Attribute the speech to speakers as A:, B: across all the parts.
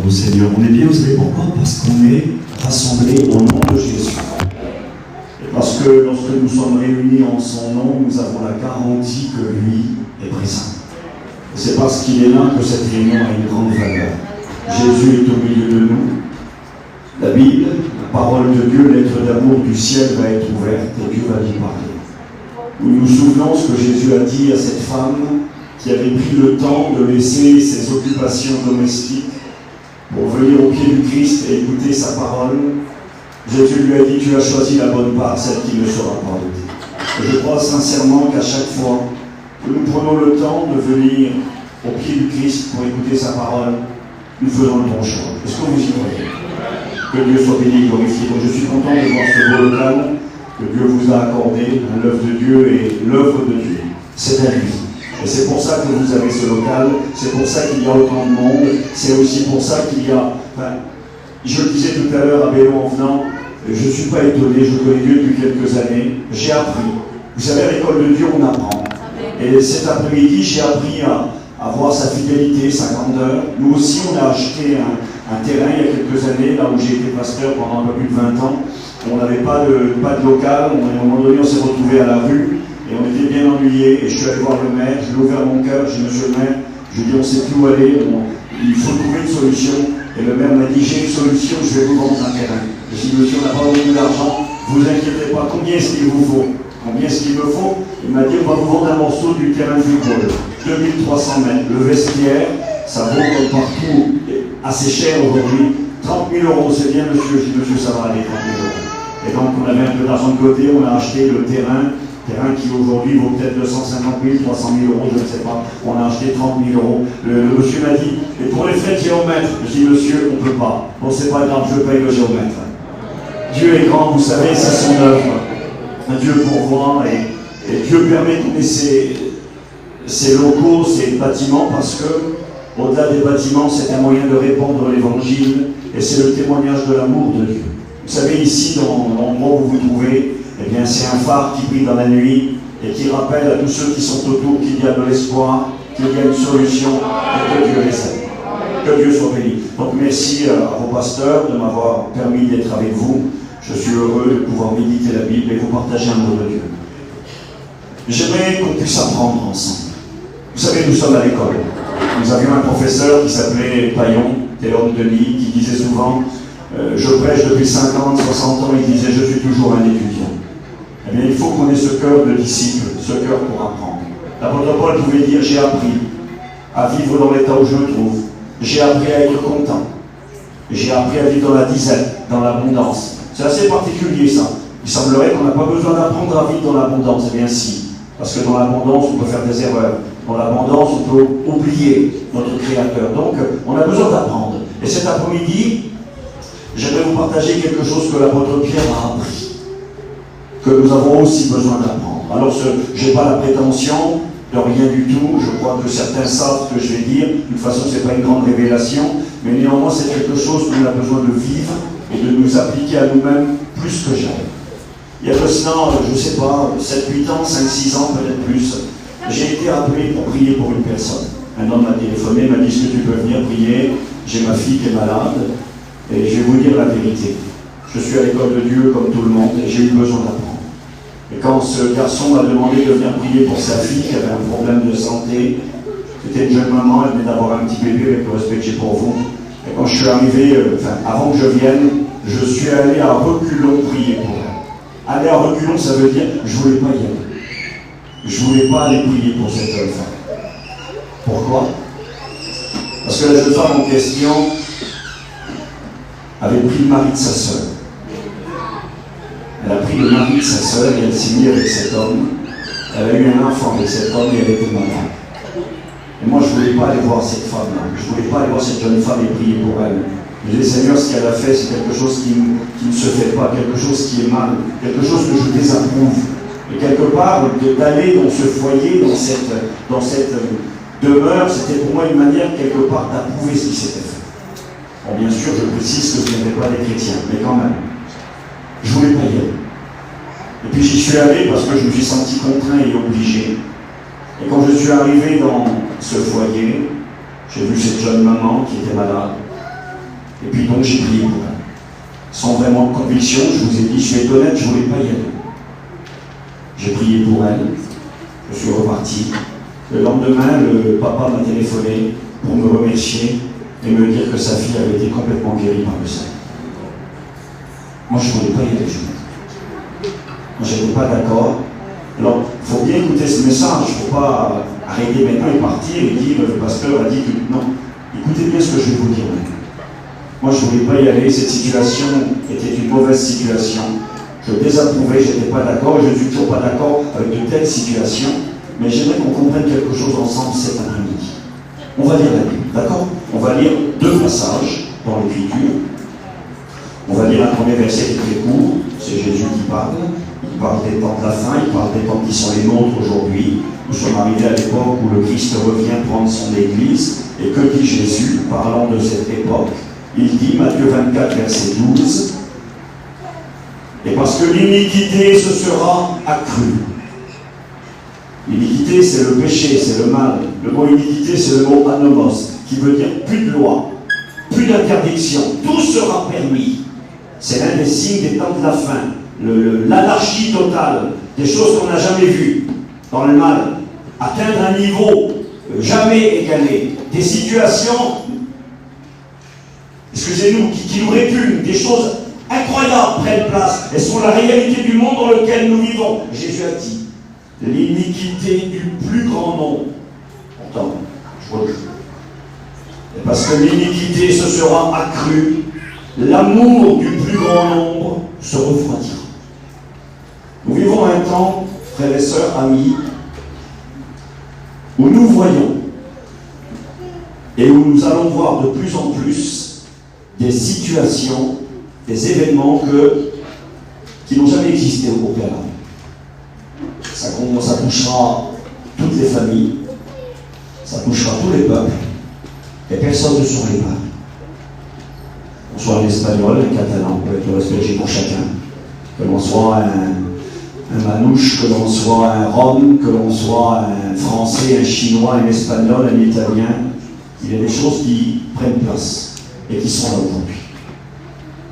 A: au Seigneur. On est bien, vous savez pourquoi? Parce qu'on est rassemblés au nom de Jésus. Et parce que lorsque nous sommes réunis en son nom, nous avons la garantie que lui est présent. Et c'est parce qu'il est là que cette réunion a une grande valeur. Jésus est au milieu de nous. La Bible, la parole de Dieu, l'être d'amour du ciel va être ouverte et Dieu va lui parler. Nous nous souvenons ce que Jésus a dit à cette femme qui avait pris le temps de laisser ses occupations domestiques pour venir au pied du Christ et écouter sa parole. Jésus lui a dit: tu as choisi la bonne part, celle qui ne sera pas ôtée. Je crois sincèrement qu'à chaque fois que nous prenons le temps de venir au pied du Christ pour écouter sa parole, nous faisons le bon choix. Est-ce que vous y croyez? Que Dieu soit béni et glorifié. Donc je suis content de voir ce beau local que Dieu vous a accordé, l'œuvre de Dieu et l'œuvre de Dieu. C'est à lui. Et c'est pour ça que vous avez ce local, c'est pour ça qu'il y a autant de monde, c'est aussi pour ça qu'il y a... je le disais tout à l'heure à Bélo en venant, je ne suis pas étonné, je connais Dieu depuis quelques années, j'ai appris. Vous savez, à l'école de Dieu, on apprend. Et cet après-midi, j'ai appris à voir sa fidélité, sa grandeur. Nous aussi, on a acheté un terrain il y a quelques années, là où j'ai été pasteur pendant un peu plus de 20 ans. On n'avait pas de local, à un moment donné, on s'est retrouvé à la rue. Et on était bien ennuyés, et je suis allé voir le maire, je lui ai ouvert mon cœur, j'ai dit: monsieur le maire, je lui ai dit: on ne sait plus où aller, il faut trouver une solution. Et le maire m'a dit: j'ai une solution, je vais vous vendre un terrain. Je lui ai dit: monsieur, on n'a pas besoin d'argent, vous inquiétez pas, combien est-ce qu'il vous faut? Combien est-ce qu'il me faut? Il m'a dit: on va vous vendre un morceau du terrain de football, 2300 mètres. Le vestiaire, ça vaut comme partout, assez cher aujourd'hui, 30 000 €, c'est bien monsieur? Je dis: monsieur, ça va aller, 30 000 €. Et donc on avait un peu d'argent de côté, on a acheté le terrain qui aujourd'hui vaut peut-être 250 000, 300 000 €, je ne sais pas. On a acheté 30 000 €. Le monsieur m'a dit: et pour les frais de géomètre? Je dis: monsieur, on ne peut pas. Bon, c'est pas grave, je paye le géomètre. Dieu est grand, vous savez, c'est son œuvre. Dieu pourvoit et Dieu permet qu'on ait ces locaux, ces bâtiments, parce que au-delà des bâtiments, c'est un moyen de répandre l'évangile et c'est le témoignage de l'amour de Dieu. Vous savez, ici, dans l'endroit où vous vous trouvez, eh bien, c'est un phare qui brille dans la nuit et qui rappelle à tous ceux qui sont autour qu'il y a de l'espoir, qu'il y a une solution et que Dieu les aide. Que Dieu soit béni. Donc merci à vos pasteurs de m'avoir permis d'être avec vous. Je suis heureux de pouvoir méditer la Bible et vous partager un mot de Dieu. J'aimerais qu'on puisse apprendre ensemble. Vous savez, nous sommes à l'école. Nous avions un professeur qui s'appelait Paillon, Théodore Denis, qui disait souvent: je prêche depuis 50, 60 ans, il disait: je suis toujours un étudiant. Eh bien, il faut qu'on ait ce cœur de disciple, ce cœur pour apprendre. L'apôtre Paul pouvait dire: j'ai appris à vivre dans l'état où je me trouve. J'ai appris à être content. J'ai appris à vivre dans la disette, dans l'abondance. C'est assez particulier ça. Il semblerait qu'on n'a pas besoin d'apprendre à vivre dans l'abondance. Eh bien si. Parce que dans l'abondance, on peut faire des erreurs. Dans l'abondance, on peut oublier notre Créateur. Donc, on a besoin d'apprendre. Et cet après-midi, j'aimerais vous partager quelque chose que l'apôtre Pierre a appris, que nous avons aussi besoin d'apprendre. Alors, je n'ai pas la prétention de rien du tout. Je crois que certains savent ce que je vais dire. De toute façon, ce n'est pas une grande révélation. Mais néanmoins, c'est quelque chose qu'on a besoin de vivre et de nous appliquer à nous-mêmes plus que jamais. Il y a de cela, je ne sais pas, 7-8 ans, 5-6 ans, peut-être plus, j'ai été appelé pour prier pour une personne. Un homme m'a téléphoné, m'a dit: est-ce que tu peux venir prier? J'ai ma fille qui est malade et je vais vous dire la vérité. Je suis à l'école de Dieu comme tout le monde et j'ai eu besoin d'apprendre. Et quand ce garçon m'a demandé de venir prier pour sa fille qui avait un problème de santé, c'était une jeune maman, elle venait d'avoir un petit bébé, avec le respect que j'ai pour vous. Et quand je suis arrivé, avant que je vienne, je suis allé à reculons prier pour elle. Aller à reculons, ça veut dire je ne voulais pas y aller. Je ne voulais pas aller prier pour cette jeune femme. Pourquoi? Parce que la jeune femme en question avait pris le mari de sa sœur. Elle a pris le mari de sa sœur et elle s'est mise avec cet homme. Elle a eu un enfant avec cet homme et elle était malade. Et moi, je ne voulais pas aller voir cette femme-là. Je ne voulais pas aller voir cette jeune femme et prier pour elle. Je disais: Seigneur, ce qu'elle a fait, c'est quelque chose qui ne se fait pas, quelque chose qui est mal, quelque chose que je désapprouve. Et quelque part, d'aller dans ce foyer, dans cette demeure, c'était pour moi une manière, quelque part, d'approuver ce qui s'était fait. Bon, bien sûr, je précise que ce n'était pas des chrétiens, mais quand même. Je voulais pas y aller. Et puis j'y suis allé parce que je me suis senti contraint et obligé. Et quand je suis arrivé dans ce foyer, j'ai vu cette jeune maman qui était malade. Et puis donc j'ai prié pour elle. Sans vraiment de conviction, je vous ai dit, je vais être honnête, je ne voulais pas y aller. J'ai prié pour elle, je suis reparti. Le lendemain, le papa m'a téléphoné pour me remercier et me dire que sa fille avait été complètement guérie par le Seigneur. Moi, je ne voulais pas y aller, moi, je n'étais pas d'accord. Alors, il faut bien écouter ce message, il ne faut pas arrêter maintenant et partir et dire le pasteur a dit que non. Écoutez bien ce que je vais vous dire maintenant. Moi, je ne voulais pas y aller, cette situation était une mauvaise situation. Je désapprouvais, je n'étais pas d'accord, et je ne suis toujours pas d'accord avec de telles situations, mais j'aimerais qu'on comprenne quelque chose ensemble cet après-midi. On va lire la Bible, d'accord? On va lire 2 passages dans l'Écriture. On va lire un premier verset qui est très court, c'est Jésus qui parle. Il parle des temps de la fin, il parle des temps qui sont les nôtres aujourd'hui. Nous sommes arrivés à l'époque où le Christ revient prendre son Église, et que dit Jésus, parlant de cette époque? Il dit, Matthieu 24, verset 12, « Et parce que l'iniquité se sera accrue. » L'iniquité, c'est le péché, c'est le mal. Le mot iniquité, c'est le mot anomos, qui veut dire plus de loi, plus d'interdiction. Tout sera permis. C'est l'un des signes des temps de la fin. L'anarchie totale, des choses qu'on n'a jamais vues dans le mal, atteindre un niveau jamais égalé, des situations, excusez-nous, qui nous répugnent, des choses incroyables prennent place. Elles sont la réalité du monde dans lequel nous vivons. Jésus a dit, l'iniquité du plus grand nombre. Pourtant, je vois le jeu. Et parce que l'iniquité se sera accrue, l'amour du plus grand nombre se refroidira. Nous vivons un temps, frères et sœurs, amis, où nous voyons et où nous allons voir de plus en plus des situations, des événements qui n'ont jamais existé au préalable. Ça touchera toutes les familles, ça touchera tous les peuples, et personne ne s'en épargne. Qu'on soit un espagnol, un catalan, peut être le respect pour chacun, que l'on soit un manouche, que l'on soit un rom, que l'on soit un français, un chinois, un espagnol, un italien. Il y a des choses qui prennent place et qui sont là aujourd'hui.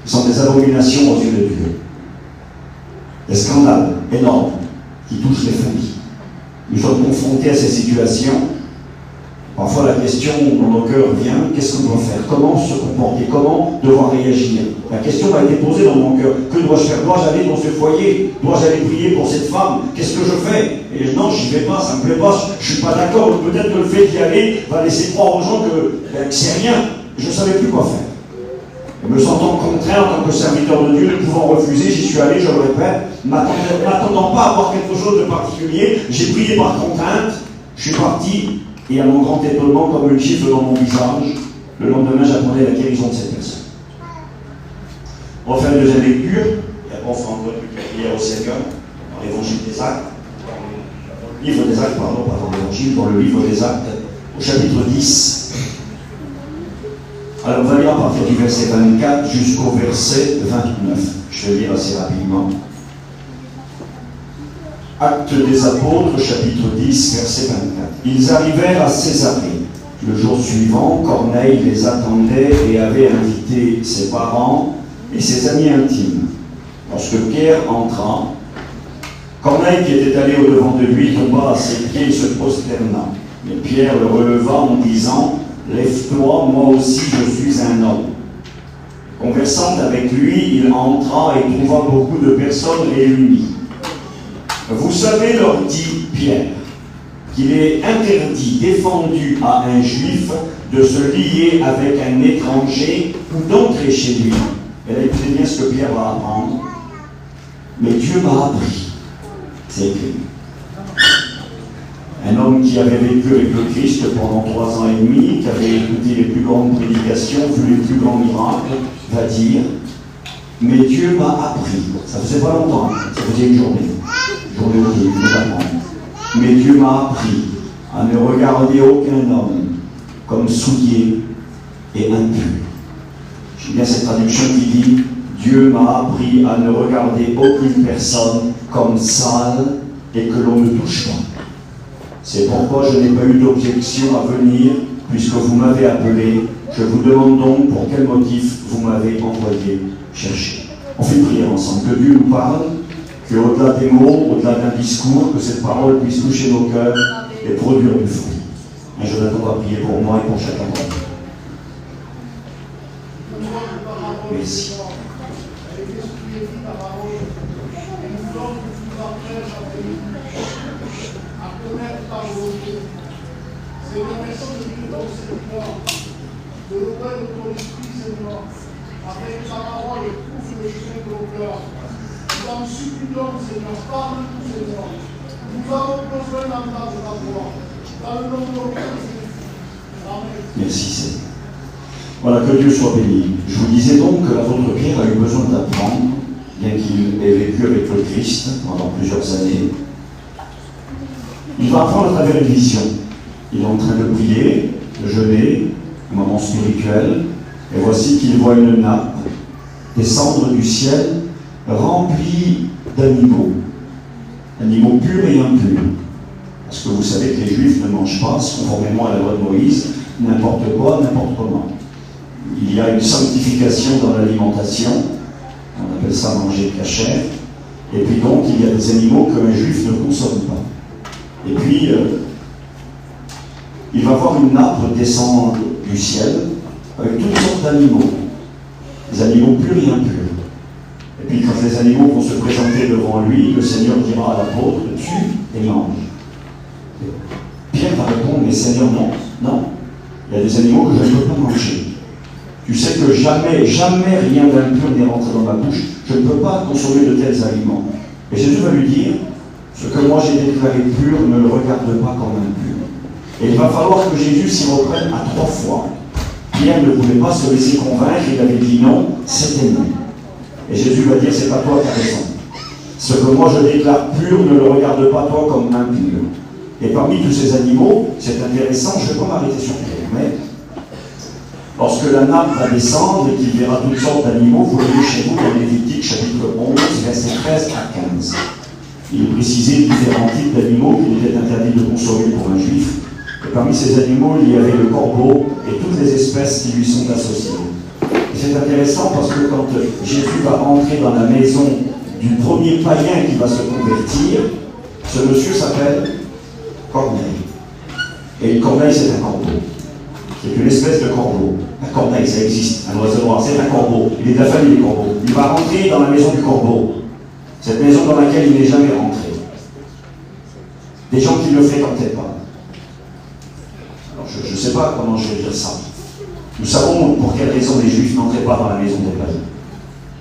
A: Ce sont des abominations aux yeux de Dieu. Des scandales énormes qui touchent les familles. Nous sommes confrontés à ces situations. Parfois la question dans nos cœurs vient, qu'est-ce qu'on doit faire? Comment se comporter? Comment devoir réagir? La question m'a été posée dans mon cœur. Que dois-je faire? Dois-je aller dans ce foyer? Dois-je aller prier pour cette femme? Qu'est-ce que je fais? Et non, j'y vais pas, ça me plaît pas, je suis pas d'accord. Peut-être que le fait d'y aller va laisser croire aux gens que c'est rien. Je ne savais plus quoi faire. Et me sentant contraint en tant que serviteur de Dieu, ne pouvant refuser, j'y suis allé, je le répète, m'attendant pas à avoir quelque chose de particulier, j'ai prié par contrainte, je suis parti, et à mon grand étonnement, comme une gifle dans mon visage, le lendemain, j'attendais la guérison de cette personne. On va faire une deuxième lecture, et après on fera encore une prière au Seigneur, dans l'évangile des Actes, dans le livre des Actes, pardon, pas dans l'évangile, dans le livre des Actes, au chapitre 10. Alors, on va lire à partir du verset 24 jusqu'au verset 29. Je vais lire assez rapidement. Actes des Apôtres, chapitre 10, verset 24. Ils arrivèrent à Césarée. Le jour suivant, Corneille les attendait et avait invité ses parents et ses amis intimes. Lorsque Pierre entra, Corneille, qui était allé au-devant de lui, tomba à ses pieds et se prosterna. Mais Pierre le releva en disant, « Lève-toi, moi aussi je suis un homme. » Conversant avec lui, il entra et trouva beaucoup de personnes réunies. « Vous savez, leur dit Pierre, qu'il est interdit, défendu à un juif de se lier avec un étranger ou d'entrer chez lui. » Et là, écoutez bien ce que Pierre va apprendre. « Mais Dieu m'a appris. » C'est écrit. Un homme qui avait vécu avec le Christ pendant 3 ans et demi, qui avait écouté les plus grandes prédications, vu les plus grands miracles, va dire « Mais Dieu m'a appris. » Ça faisait pas longtemps, ça faisait une journée. Une journée où je voulais apprendre. « Mais Dieu m'a appris à ne regarder aucun homme comme souillé et impur. » J'aime bien cette traduction qui dit « Dieu m'a appris à ne regarder aucune personne comme sale et que l'on ne touche pas. C'est pourquoi je n'ai pas eu d'objection à venir, puisque vous m'avez appelé Je vous demande donc pour quel motif vous m'avez envoyé chercher. On fait une prière ensemble, que Dieu nous parle, qu'au-delà des mots, au-delà d'un discours, que cette parole puisse toucher nos cœurs et produire du fruit. Et Jonathan va prier pour moi et pour chacun d'entre nous. Merci.
B: Seigneur, merci de nous dans Seigneur, de l'autel de ton esprit, Seigneur, afin que ta parole trouve le chemin de nos cœurs. Nous en supplions, Seigneur, parle-nous, Seigneur. Nous avons besoin d'entendre ta voix. Dans le nom de Jésus. Amen.
A: Merci, Seigneur. Voilà, que Dieu soit béni. Je vous disais donc que l'apôtre Pierre a eu besoin d'apprendre, bien qu'il ait vécu avec le Christ pendant plusieurs années. Il va apprendre à travers une vision. Il est en train de prier, de jeûner, un moment spirituel, et voici qu'il voit une nappe descendre du ciel remplie d'animaux, animaux purs et impurs. Parce que vous savez que les Juifs ne mangent pas, conformément à la loi de Moïse, n'importe quoi, n'importe comment. Il y a une sanctification dans l'alimentation, on appelle ça manger cachère, et puis donc il y a des animaux qu'un Juif ne consomme pas. Et puis, il va voir une nappe descendre du ciel avec toutes sortes d'animaux, des animaux purs et impurs. Et puis quand les animaux vont se présenter devant lui, le Seigneur dira à l'apôtre, tue et mange. Pierre va répondre, mais Seigneur, non, non, il y a des animaux que je ne peux pas manger. Tu sais que jamais, jamais rien d'impur n'est rentré dans ma bouche, je ne peux pas consommer de tels aliments. Et Jésus va lui dire, ce que moi j'ai déclaré pur, ne le regarde pas comme impur. Et il va falloir que Jésus s'y reprenne à 3 fois. Pierre ne pouvait pas se laisser convaincre, il avait dit non, c'était non. Et Jésus va dire, c'est pas toi qui as raison. Ce que moi je déclare pur, ne le regarde pas toi comme impur. Et parmi tous ces animaux, c'est intéressant, je ne vais pas m'arrêter sur Pierre, mais lorsque la nappe va descendre et qu'il verra toutes sortes d'animaux, vous voyez chez vous dans Lévitique chapitre 11, versets 13 à 15. Il est précisé différents types d'animaux qu'il était interdit de consommer pour un juif. Et parmi ces animaux, il y avait le corbeau et toutes les espèces qui lui sont associées. Et c'est intéressant parce que quand Jésus va entrer dans la maison du premier païen qui va se convertir, ce monsieur s'appelle Corneille. Et une corneille, c'est un corbeau. C'est une espèce de corbeau. La corneille, ça existe. Un oiseau noir, c'est un corbeau. Il est de la famille des corbeaux. Il va rentrer dans la maison du corbeau. Cette maison dans laquelle il n'est jamais rentré. Des gens qui ne le fréquentaient pas. Alors, je ne sais pas comment je vais dire ça. Nous savons pour quelle raison les Juifs n'entraient pas dans la maison des païens.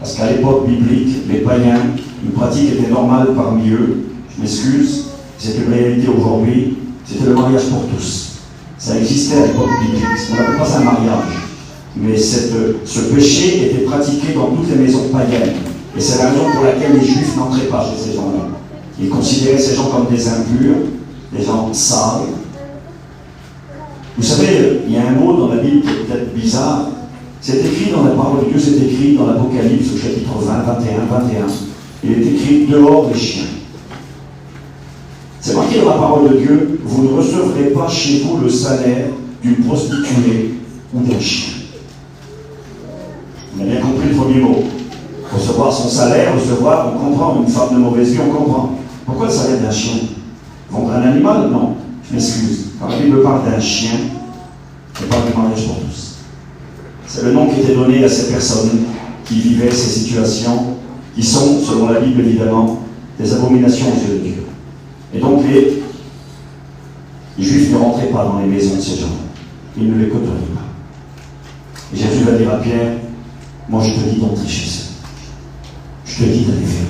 A: Parce qu'à l'époque biblique, les païens, une pratique était normale parmi eux. Je m'excuse, c'est une réalité aujourd'hui. C'était le mariage pour tous. Ça existait à l'époque biblique. On n'appelle pas ça un mariage. Mais ce péché était pratiqué dans toutes les maisons païennes. Et c'est la raison pour laquelle les Juifs n'entraient pas chez ces gens-là. Ils considéraient ces gens comme des impurs, des gens sales. Vous savez, il y a un mot dans la Bible qui est peut-être bizarre. C'est écrit dans la parole de Dieu, c'est écrit dans l'Apocalypse au chapitre 20, 21. Il est écrit dehors des chiens. C'est marqué dans la parole de Dieu, vous ne recevrez pas chez vous le salaire d'une prostituée ou d'un chien. On a bien compris le premier mot. Recevoir son salaire, recevoir, on comprend. Une femme de mauvaise vie, on comprend. Pourquoi le salaire d'un chien? Vendre un animal? Non. Je m'excuse. Quand la Bible parle d'un chien, elle parle du mariage pour tous. C'est le nom qui était donné à ces personnes qui vivaient ces situations, qui sont, selon la Bible évidemment, des abominations aux yeux de Dieu. Et donc les Juifs ne rentraient pas dans les maisons de ces gens. Ils ne les côtoyaient pas. Et Jésus va dire à Pierre, moi je te dis d'entrer chez eux. Je te dis d'aller faire.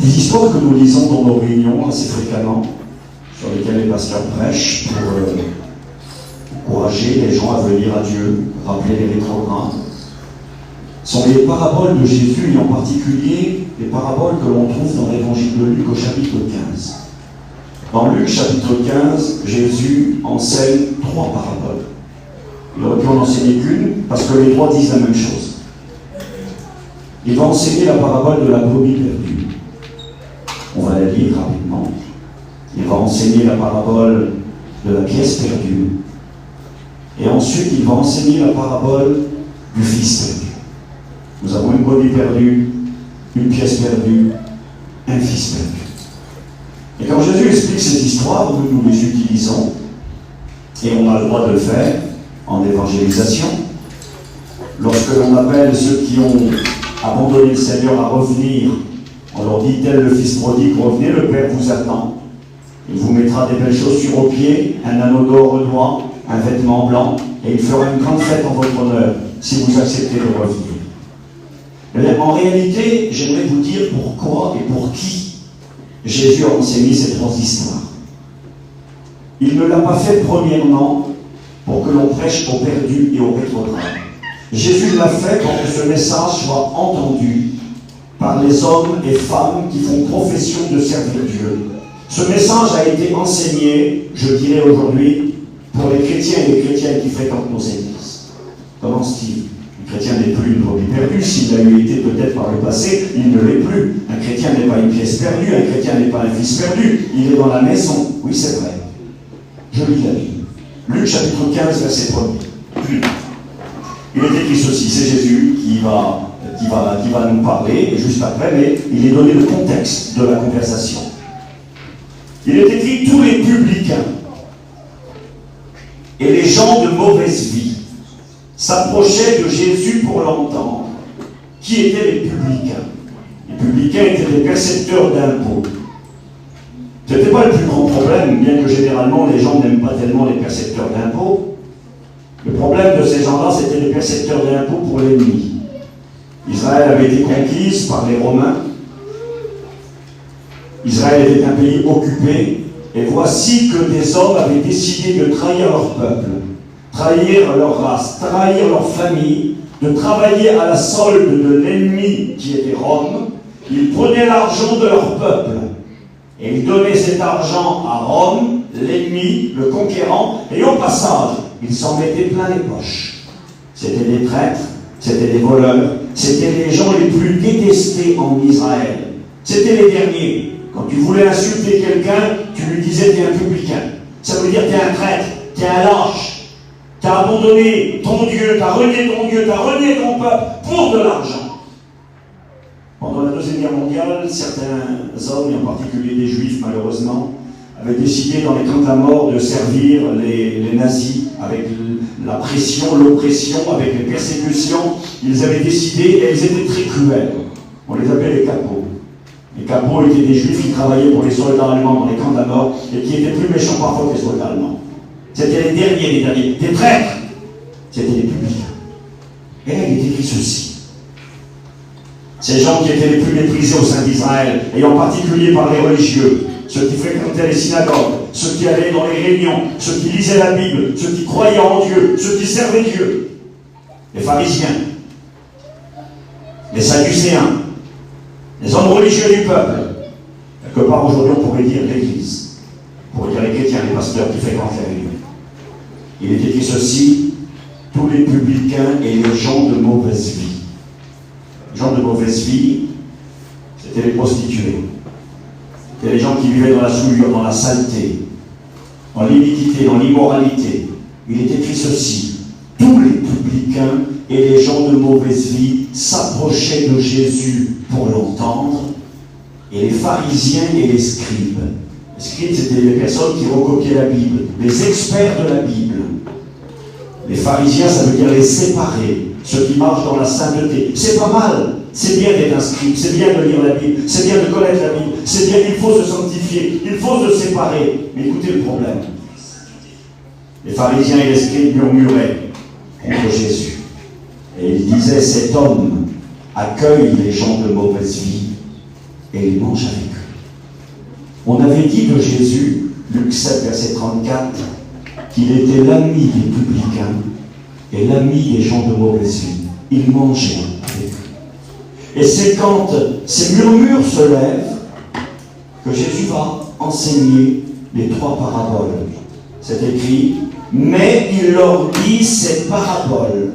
A: Des histoires que nous lisons dans nos réunions assez fréquemment, sur lesquelles les pasteurs prêchent pour encourager les gens à venir à Dieu, rappeler les rétrogrades, sont les paraboles de Jésus, et en particulier les paraboles que l'on trouve dans l'évangile de Luc au chapitre 15. Dans Luc chapitre 15, Jésus enseigne 3 paraboles. Il aurait pu en enseigner qu'une, parce que les 3 disent la même chose. Il va enseigner la parabole de la brebis perdue. On va la lire rapidement. Il va enseigner la parabole de la pièce perdue. Et ensuite, il va enseigner la parabole du fils perdu. Nous avons une brebis perdue, une pièce perdue, un fils perdu. Et quand Jésus explique ces histoires, nous les utilisons, et on a le droit de le faire en évangélisation. Lorsque l'on appelle ceux qui ont abandonné le Seigneur à revenir, on leur dit, tel le fils prodigue, revenez, le Père vous attend. Il vous mettra des belles chaussures aux pieds, un anneau d'or au doigt, un vêtement blanc, et il fera une grande fête en votre honneur, si vous acceptez de revenir. Mais en réalité, j'aimerais vous dire pourquoi et pour qui Jésus a enseigné ces trois histoires. Il ne l'a pas fait premièrement pour que l'on prêche aux perdus et aux rétrogrades. Jésus l'a fait pour que ce message soit entendu par les hommes et femmes qui font profession de servir Dieu. Ce message a été enseigné, je dirais aujourd'hui, pour les chrétiens et les chrétiennes qui fréquentent nos églises. Comment Steve? Le chrétien n'est plus une brebis perdue. S'il a eu été peut-être par le passé, il ne l'est plus. Un chrétien n'est pas une pièce perdue, un chrétien n'est pas un fils perdu. Il est dans la maison. Oui, c'est vrai. Je lis la Bible. Luc chapitre 15, verset 1er. Il est écrit ceci, c'est Jésus qui va nous parler, juste après, mais il est donné le contexte de la conversation. Il est écrit, tous les publicains et les gens de mauvaise vie s'approchaient de Jésus pour l'entendre. Qui étaient les publicains? Les publicains étaient des percepteurs d'impôts. Ce n'était pas le plus grand problème, bien que généralement les gens n'aiment pas tellement les percepteurs d'impôts. Le problème de ces gens-là, c'était les percepteurs d'impôts pour l'ennemi. Israël avait été conquise par les Romains. Israël était un pays occupé. Et voici que des hommes avaient décidé de trahir leur peuple, trahir leur race, trahir leur famille, de travailler à la solde de l'ennemi qui était Rome. Ils prenaient l'argent de leur peuple. Et ils donnaient cet argent à Rome, l'ennemi, le conquérant, et au passage, ils s'en mettaient plein les poches. C'était des traîtres, c'était des voleurs, c'était les gens les plus détestés en Israël. C'était les derniers. Quand tu voulais insulter quelqu'un, tu lui disais t'es un publicain. Ça veut dire t'es un traître, t'es un lâche. T'as abandonné ton Dieu, t'as renié ton peuple pour de l'argent. Pendant la Deuxième Guerre mondiale, certains hommes, et en particulier des Juifs malheureusement, avaient décidé dans les camps de la mort de servir les nazis avec la pression, l'oppression, avec les persécutions. Ils avaient décidé, et ils étaient très cruels. On les appelait les capots. Les capots étaient des Juifs qui travaillaient pour les soldats allemands dans les camps de la mort et qui étaient plus méchants parfois que les soldats allemands. C'était les derniers, des traîtres. C'était les publicains. Et là, il est écrit ceci. Ces gens qui étaient les plus méprisés au sein d'Israël, et en particulier par les religieux, ceux qui fréquentaient les synagogues, ceux qui allaient dans les réunions, ceux qui lisaient la Bible, ceux qui croyaient en Dieu, ceux qui servaient Dieu, les pharisiens, les sadducéens, les hommes religieux du peuple. Quelque part aujourd'hui on pourrait dire l'Église, on pourrait dire les chrétiens, les pasteurs qui fréquentent les réunions. Il est écrit ceci, tous les publicains et les gens de mauvaise vie. Les gens de mauvaise vie, c'était les prostituées. C'était les gens qui vivaient dans la souillure, dans la saleté, dans l'iniquité, dans l'immoralité. Il est écrit ceci, tous les publicains et les gens de mauvaise vie s'approchaient de Jésus pour l'entendre, et les pharisiens et les scribes. Les scribes, c'était les personnes qui recopiaient la Bible, les experts de la Bible. Les pharisiens, ça veut dire les séparés, ceux qui marchent dans la sainteté. C'est pas mal, c'est bien d'être un scribe, c'est bien de lire la Bible, c'est bien de connaître la Bible, c'est bien, il faut se sanctifier, il faut se séparer. Mais écoutez le problème. Les pharisiens et les scribes murmuraient contre Jésus. Et ils disaient, cet homme accueille les gens de mauvaise vie et il mange avec eux. On avait dit de Jésus, Luc 7, verset 34, qu'il était l'ami des publicains et l'ami des gens de mauvaise vie. Il mangeait avec eux. Et c'est quand ces murmures se lèvent que Jésus va enseigner les trois paraboles. C'est écrit, mais il leur dit ces paraboles.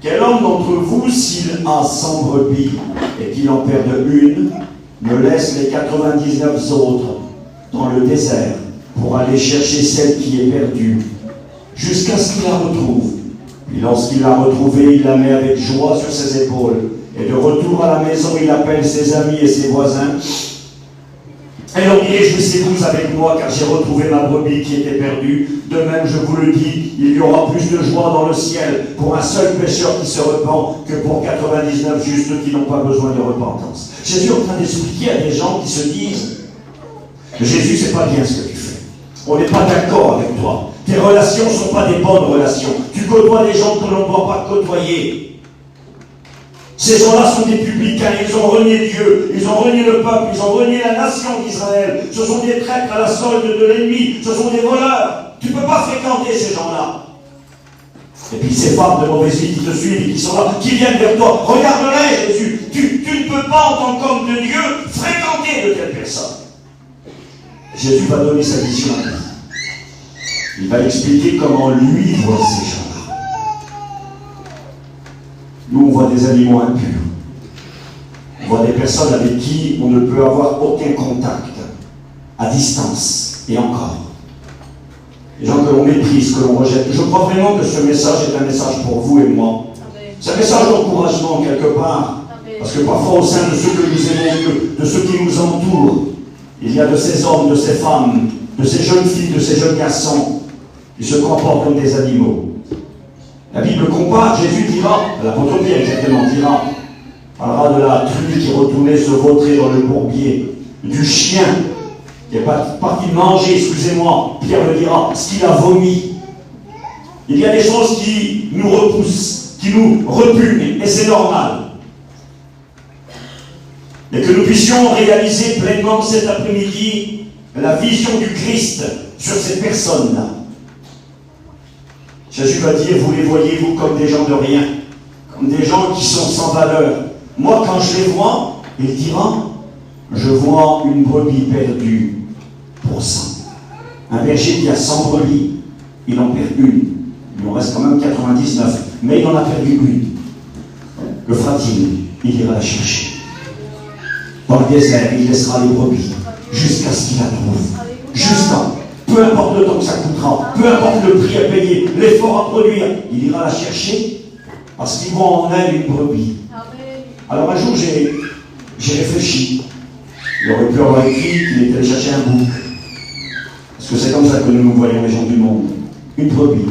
A: Quel homme d'entre vous, s'il a 100 brebis et qu'il en perde une, ne laisse les 99 autres dans le désert pour aller chercher celle qui est perdue, jusqu'à ce qu'il la retrouve. Puis lorsqu'il l'a retrouvée, il la met avec joie sur ses épaules. Et de retour à la maison, il appelle ses amis et ses voisins. Et leur dit, réjouissez-vous avec moi, car j'ai retrouvé ma brebis qui était perdue. De même, je vous le dis, il y aura plus de joie dans le ciel pour un seul pécheur qui se repent que pour 99 justes qui n'ont pas besoin de repentance. Jésus est en train d'expliquer à des gens qui se disent, Jésus, c'est pas bien ce que tu fais. On n'est pas d'accord avec toi. Tes relations ne sont pas des bonnes relations. Tu côtoies des gens que l'on ne doit pas côtoyer. Ces gens-là sont des publicains, ils ont renié Dieu, ils ont renié le peuple, ils ont renié la nation d'Israël. Ce sont des traîtres à la solde de l'ennemi, ce sont des voleurs. Tu ne peux pas fréquenter ces gens-là. Et puis ces femmes de mauvaise vie qui te suivent et qui sont là, qui viennent vers toi, regarde-les Jésus, tu ne peux pas en tant qu'homme de Dieu fréquenter de telles personnes. Jésus va donner sa vision à lui. Il va expliquer comment lui voit ces gens-là. Nous, on voit des animaux impurs. On voit des personnes avec qui on ne peut avoir aucun contact, à distance, et encore. Des gens que l'on méprise, que l'on rejette. Je crois vraiment que ce message est un message pour vous et moi. C'est un message d'encouragement quelque part. Parce que parfois, au sein de ceux que nous aimons, de ceux qui nous entourent, il y a de ces hommes, de ces femmes, de ces jeunes filles, de ces jeunes garçons qui se comportent comme des animaux. La Bible compare, Jésus dira, l'apôtre Pierre exactement dira, parlera de la truie qui retournait se vautrer dans le bourbier, du chien qui est parti manger, excusez-moi, Pierre le dira, ce qu'il a vomi. Il y a des choses qui nous repoussent, qui nous repugnent, et c'est normal. Et que nous puissions réaliser pleinement cet après-midi la vision du Christ sur ces personnes-là. Jésus va dire, vous les voyez, vous, comme des gens de rien, comme des gens qui sont sans valeur. Moi, quand je les vois, il dira, je vois une brebis perdue pour 100. Un berger qui a 100 brebis, il en perd une. Il en reste quand même 99, mais il en a perdu une. Le fera-t-il? Il ira la chercher. Dans le désert, il laissera les brebis jusqu'à ce qu'il la trouve. Jusqu'à, peu importe le temps que ça coûtera, peu importe le prix à payer, l'effort à produire, il ira la chercher parce qu'il voit en elle une brebis. Alors un jour, j'ai réfléchi. Il aurait pu avoir écrit qu'il était allé chercher un bouc. Parce que c'est comme ça que nous voyons les gens du monde. Une brebis.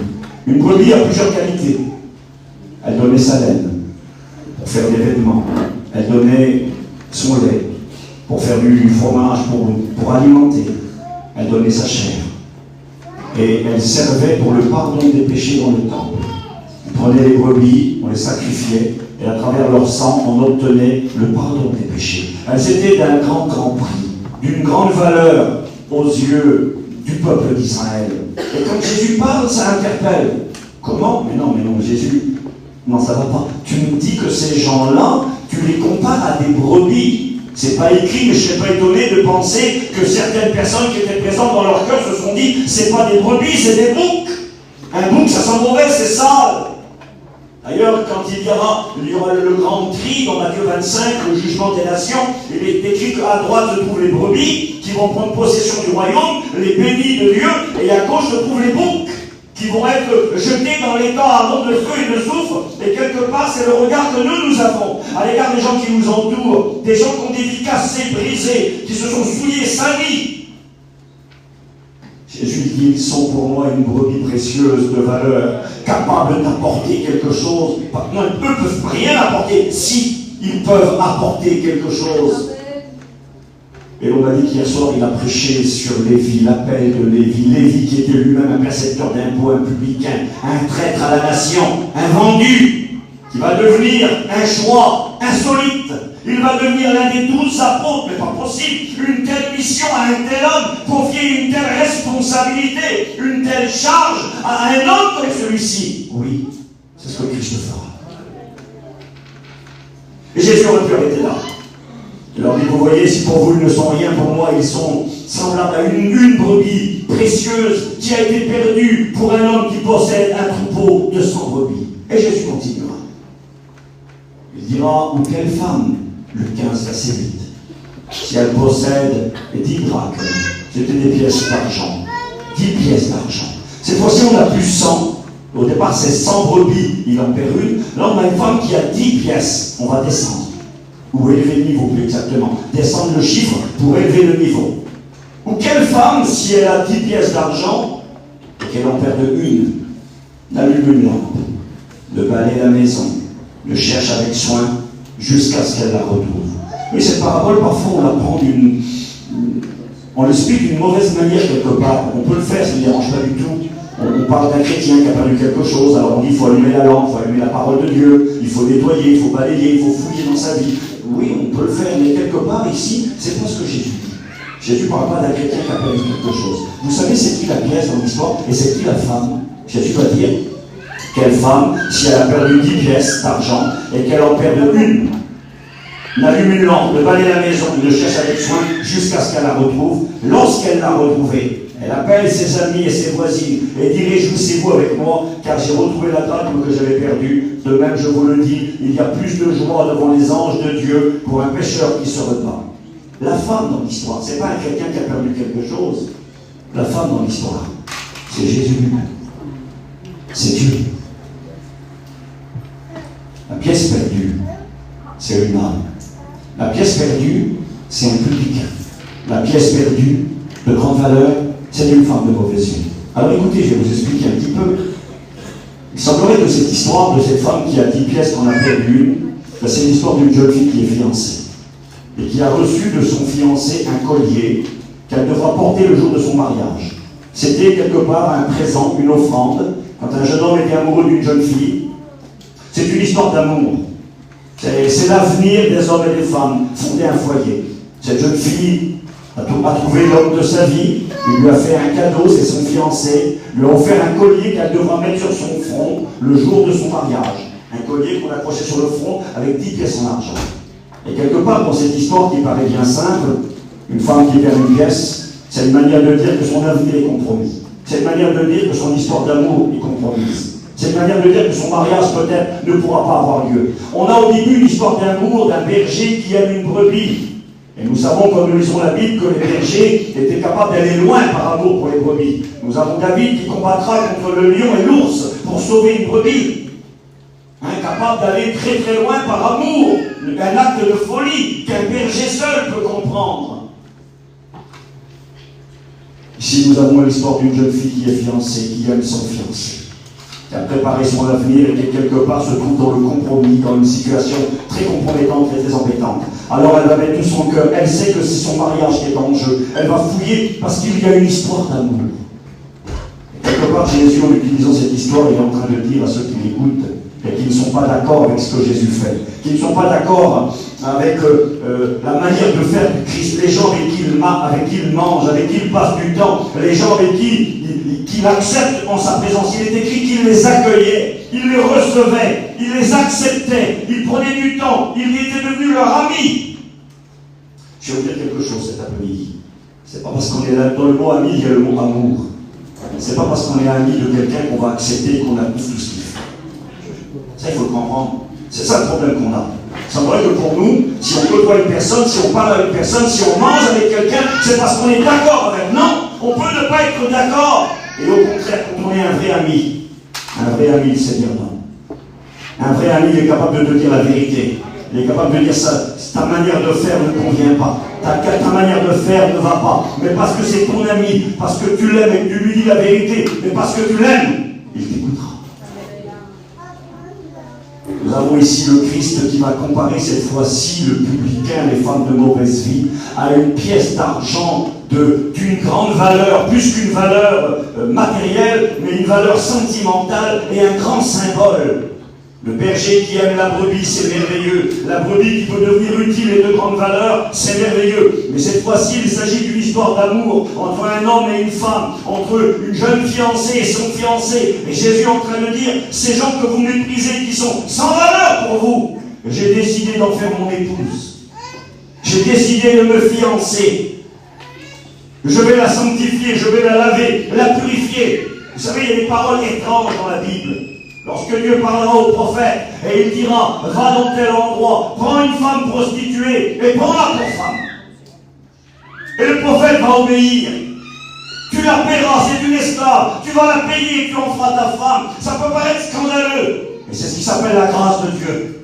A: Une brebis a plusieurs qualités. Elle donnait sa laine pour faire des vêtements. Elle donnait son lait pour faire du fromage, pour alimenter. Elle donnait sa chair. Et elle servait pour le pardon des péchés dans le temple. On prenait les brebis, on les sacrifiait, et à travers leur sang, on obtenait le pardon des péchés. Elles étaient d'un grand prix, d'une grande valeur aux yeux du peuple d'Israël. Et quand Jésus parle, ça interpelle. Comment? Mais non, Jésus, non, ça va pas. Tu me dis que ces gens-là, tu les compares à des brebis. C'est pas écrit, mais je ne serais pas étonné de penser que certaines personnes qui étaient présentes dans leur cœur se sont dit, c'est pas des brebis, c'est des boucs. Un bouc, ça sent mauvais, c'est sale. D'ailleurs, quand il y aura le grand tri dans Matthieu 25, le jugement des nations, il est écrit qu'à droite se trouvent les brebis qui vont prendre possession du royaume, les bénis de Dieu, et à gauche se trouvent les boucs qui vont être jetés dans les temps ardents de feu et de soufre. Et quelque part, c'est le regard que nous avons à l'égard des gens qui nous entourent, des gens qui ont des vies cassées, brisées, qui se sont souillés, salis. Jésus dit, ils sont pour moi une brebis précieuse de valeur, capable d'apporter quelque chose. Non, eux ne peuvent rien apporter, si ils peuvent apporter quelque chose. Et l'on m'a dit qu'hier soir, il a prêché sur Lévi, l'appel de Lévi. Lévi qui était lui-même un percepteur d'impôts, un publicain, un traître à la nation, un vendu, qui va devenir un choix insolite. Il va devenir l'un des 12 apôtres, mais pas possible. Une telle mission à un tel homme, confier une telle responsabilité, une telle charge à un homme comme celui-ci. Oui, c'est ce que Christ fera. Et Jésus aurait pu arrêter là. Il leur dit, vous voyez, si pour vous ils ne sont rien, pour moi ils sont semblables à une brebis précieuse qui a été perdue pour un homme qui possède un troupeau de 100 brebis. Et Jésus continuera. Il dira, ou quelle femme, le 15, verset 8, si elle possède 10 drachmes, C'était des pièces d'argent. 10 pièces d'argent. Cette fois-ci, on n'a plus 100. Au départ, c'est 100 brebis, il en perd une. Là, on a une femme qui a 10 pièces. On va descendre. Ou élever le niveau, plus exactement. Descendre le chiffre pour élever le niveau. Ou quelle femme, si elle a 10 pièces d'argent, et qu'elle en perd une, n'allume une lampe, le balaye la maison, le cherche avec soin, jusqu'à ce qu'elle la retrouve. Oui, cette parabole, parfois, on la prend on l'explique d'une mauvaise manière quelque part. On peut le faire, ça ne dérange pas du tout. On parle d'un chrétien qui a perdu quelque chose, alors on dit qu'il faut allumer la lampe, il faut allumer la parole de Dieu, il faut nettoyer, il faut balayer, il faut fouiller dans sa vie. Oui, on peut le faire, mais quelque part ici, c'est pas ce que Jésus dit. Jésus ne parle pas d'un chrétien qui a perdu quelque chose. Vous savez, c'est qui la pièce dans l'histoire et c'est qui la femme? Jésus va dire, quelle femme, si elle a perdu 10 pièces d'argent et qu'elle en perd une, n'allume une lampe, ne balaye la maison, ne cherche avec soin jusqu'à ce qu'elle la retrouve. Lorsqu'elle l'a retrouvée, elle appelle ses amis et ses voisines et dit, réjouissez-vous avec moi, car j'ai retrouvé la drachme que j'avais perdue. De même, je vous le dis, il y a plus de joie devant les anges de Dieu pour un pécheur qui se repent. La femme dans l'histoire, ce n'est pas un chrétien qui a perdu quelque chose. La femme dans l'histoire, c'est Jésus lui-même. C'est Dieu. La pièce perdue, c'est une âme. La pièce perdue, c'est un publicain. La pièce perdue, de grande valeur, c'est une femme de mauvaise vie. Alors écoutez, je vais vous expliquer un petit peu. Il semblerait que cette histoire de cette femme qui a 10 pièces qu'on a perdu une, c'est l'histoire d'une jeune fille qui est fiancée et qui a reçu de son fiancé un collier qu'elle devra porter le jour de son mariage. C'était quelque part un présent, une offrande, quand un jeune homme était amoureux d'une jeune fille. C'est une histoire d'amour. C'est l'avenir des hommes et des femmes, fonder un foyer. Cette jeune fille a trouvé l'homme de sa vie, il lui a fait un cadeau, c'est son fiancé, lui a offert un collier qu'elle devra mettre sur son front le jour de son mariage. Un collier qu'on accrochait sur le front avec 10 pièces en argent. Et quelque part, dans cette histoire qui paraît bien simple, une femme qui perd une pièce, c'est une manière de dire que son avenir est compromis. C'est une manière de dire que son histoire d'amour est compromise. C'est une manière de dire que son mariage peut-être ne pourra pas avoir lieu. On a au début une histoire d'amour d'un berger qui aime une brebis. Et nous savons, quand nous lisons la Bible, que les bergers étaient capables d'aller loin par amour pour les brebis. Nous avons David qui combattra contre le lion et l'ours pour sauver une brebis. Incapable d'aller très très loin par amour. Un acte de folie qu'un berger seul peut comprendre. Ici, nous avons l'histoire d'une jeune fille qui est fiancée, qui aime son fiancé, qui a préparé son avenir et qui quelque part se trouve dans le compromis, dans une situation très compromettante et très embêtante. Alors elle va mettre tout son cœur, elle sait que c'est son mariage qui est en jeu, elle va fouiller parce qu'il y a une histoire d'amour. Quelque part, Jésus, en utilisant cette histoire, il est en train de dire à ceux qui l'écoutent et qui ne sont pas d'accord avec ce que Jésus fait, qui ne sont pas d'accord avec la manière de faire du Christ, les gens avec qui il mange, avec qui il passe du temps, les gens avec qui il accepte en sa présence. Il est écrit qu'il les accueillait, il les recevait, il les acceptait, il prenait du temps, il était devenu leur ami. Je vais vous dire quelque chose cet après-midi. C'est pas parce qu'on est là, dans le mot ami, il y a le mot amour. C'est pas parce qu'on est ami de quelqu'un qu'on va accepter qu'on a tout ce qu'il fait. Ça, il faut le comprendre. C'est ça le problème qu'on a. C'est vrai que pour nous, si on côtoie une personne, si on parle avec une personne, si on mange avec quelqu'un, c'est parce qu'on est d'accord avec. Non, on peut ne pas être d'accord. Et au contraire, quand on est un vrai ami, il sait dire non. Un vrai ami, il est capable de te dire la vérité. Il est capable de dire ça, ta manière de faire ne convient pas. Ta manière de faire ne va pas. Mais parce que c'est ton ami, parce que tu l'aimes et que tu lui dis la vérité, mais parce que tu l'aimes, il t'écoutera. Nous avons ici le Christ qui va comparer cette fois-ci le publicain, les femmes de mauvaise vie, à une pièce d'argent d'une grande valeur, plus qu'une valeur matérielle, mais une valeur sentimentale et un grand symbole. Le berger qui aime la brebis, c'est merveilleux. La brebis qui peut devenir utile et de grande valeur, c'est merveilleux. Mais cette fois-ci, il s'agit d'une histoire d'amour entre un homme et une femme, entre une jeune fiancée et son fiancé. Et Jésus est en train de dire, ces gens que vous méprisez, qui sont sans valeur pour vous, j'ai décidé d'en faire mon épouse. J'ai décidé de me fiancer. Je vais la sanctifier, je vais la laver, la purifier. Vous savez, il y a des paroles étranges dans la Bible. Lorsque Dieu parlera au prophète et il dira, va dans tel endroit, prends une femme prostituée et prends-la pour femme. Et le prophète va obéir. Tu la paieras, c'est une esclave. Tu vas la payer, tu en feras ta femme. Ça peut paraître scandaleux, mais c'est ce qui s'appelle la grâce de Dieu.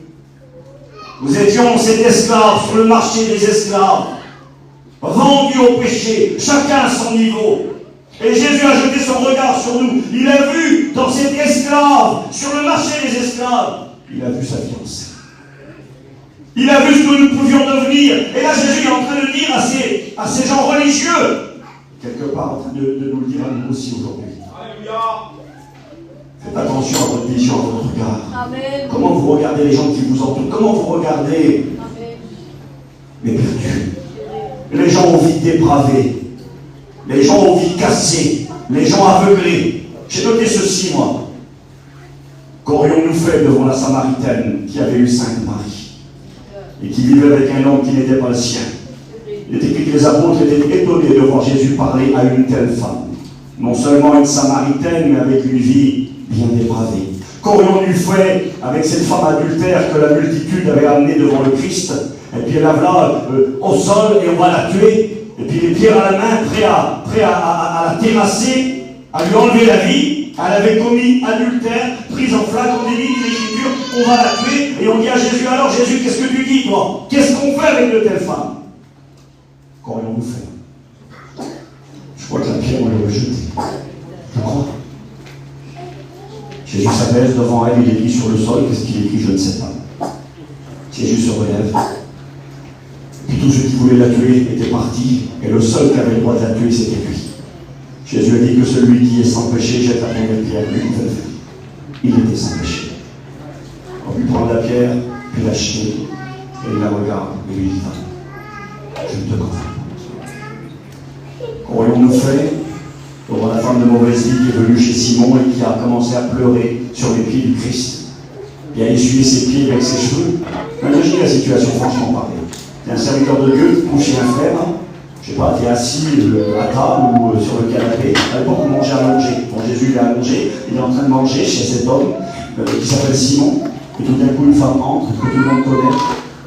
A: Nous étions ces esclaves sur le marché des esclaves, vendus au péché, chacun à son niveau. Et Jésus a jeté son regard sur nous. Il a vu dans cet esclave, sur le marché des esclaves, il a vu sa fiancée. Il a vu ce que nous pouvions devenir. Et là, Jésus est en train de dire à ces gens religieux, quelque part en train de nous le dire à nous aussi aujourd'hui. Faites attention à votre vision, à votre regard. Amen. Comment vous regardez les gens qui vous entourent? Comment vous regardez les perdus? Les gens aux vies dépravées. Les gens aux vies cassées. Les gens aveuglés. J'ai noté ceci, moi. Qu'aurions-nous fait devant la Samaritaine qui avait eu 5 maris et qui vivait avec un homme qui n'était pas le sien? Il est écrit que les apôtres étaient étonnés de voir Jésus parler à une telle femme. Non seulement une Samaritaine, mais avec une vie bien dépravée. Qu'aurions-nous fait avec cette femme adultère que la multitude avait amenée devant le Christ? Et puis elle la voilà au sol et on va la tuer. Et puis les pierres à la main, prêt à la terrasser, à lui enlever la vie. Elle avait commis adultère, prise en flagrant délit de l'Écriture, on va la tuer. Et on dit à Jésus, alors Jésus, qu'est-ce que tu dis toi? Qu'est-ce qu'on fait avec de telles femmes? Qu'aurions-nous fait? Je crois que la pierre, on l'aurait jetée. Je crois. Jésus s'abaisse devant elle, il écrit sur le sol, qu'est-ce qu'il écrit? Je ne sais pas. Jésus se relève. Puis tous ceux qui voulaient la tuer étaient partis, et le seul qui avait le droit de la tuer, c'était lui. Jésus a dit que celui qui est sans péché jette la première pierre. Lui, il était sans péché. On lui prend la pierre, puis la jeter, et il la regarde, et lui dit, je ne te connais pas. Qu'aurions-nous fait devant la femme de mauvaise vie qui est venue chez Simon et qui a commencé à pleurer sur les pieds du Christ et à essuyer ses pieds avec ses cheveux? Imaginez la situation, franchement parlé. Tu es un serviteur de Dieu, tu couches chez un frère, je ne sais pas, tu es assis à table ou sur le canapé. À l'époque, on mangeait allongé. Bon, Jésus il est allongé, il est en train de manger chez cet homme qui s'appelle Simon, et tout d'un coup, une femme entre, que tout le monde connaît,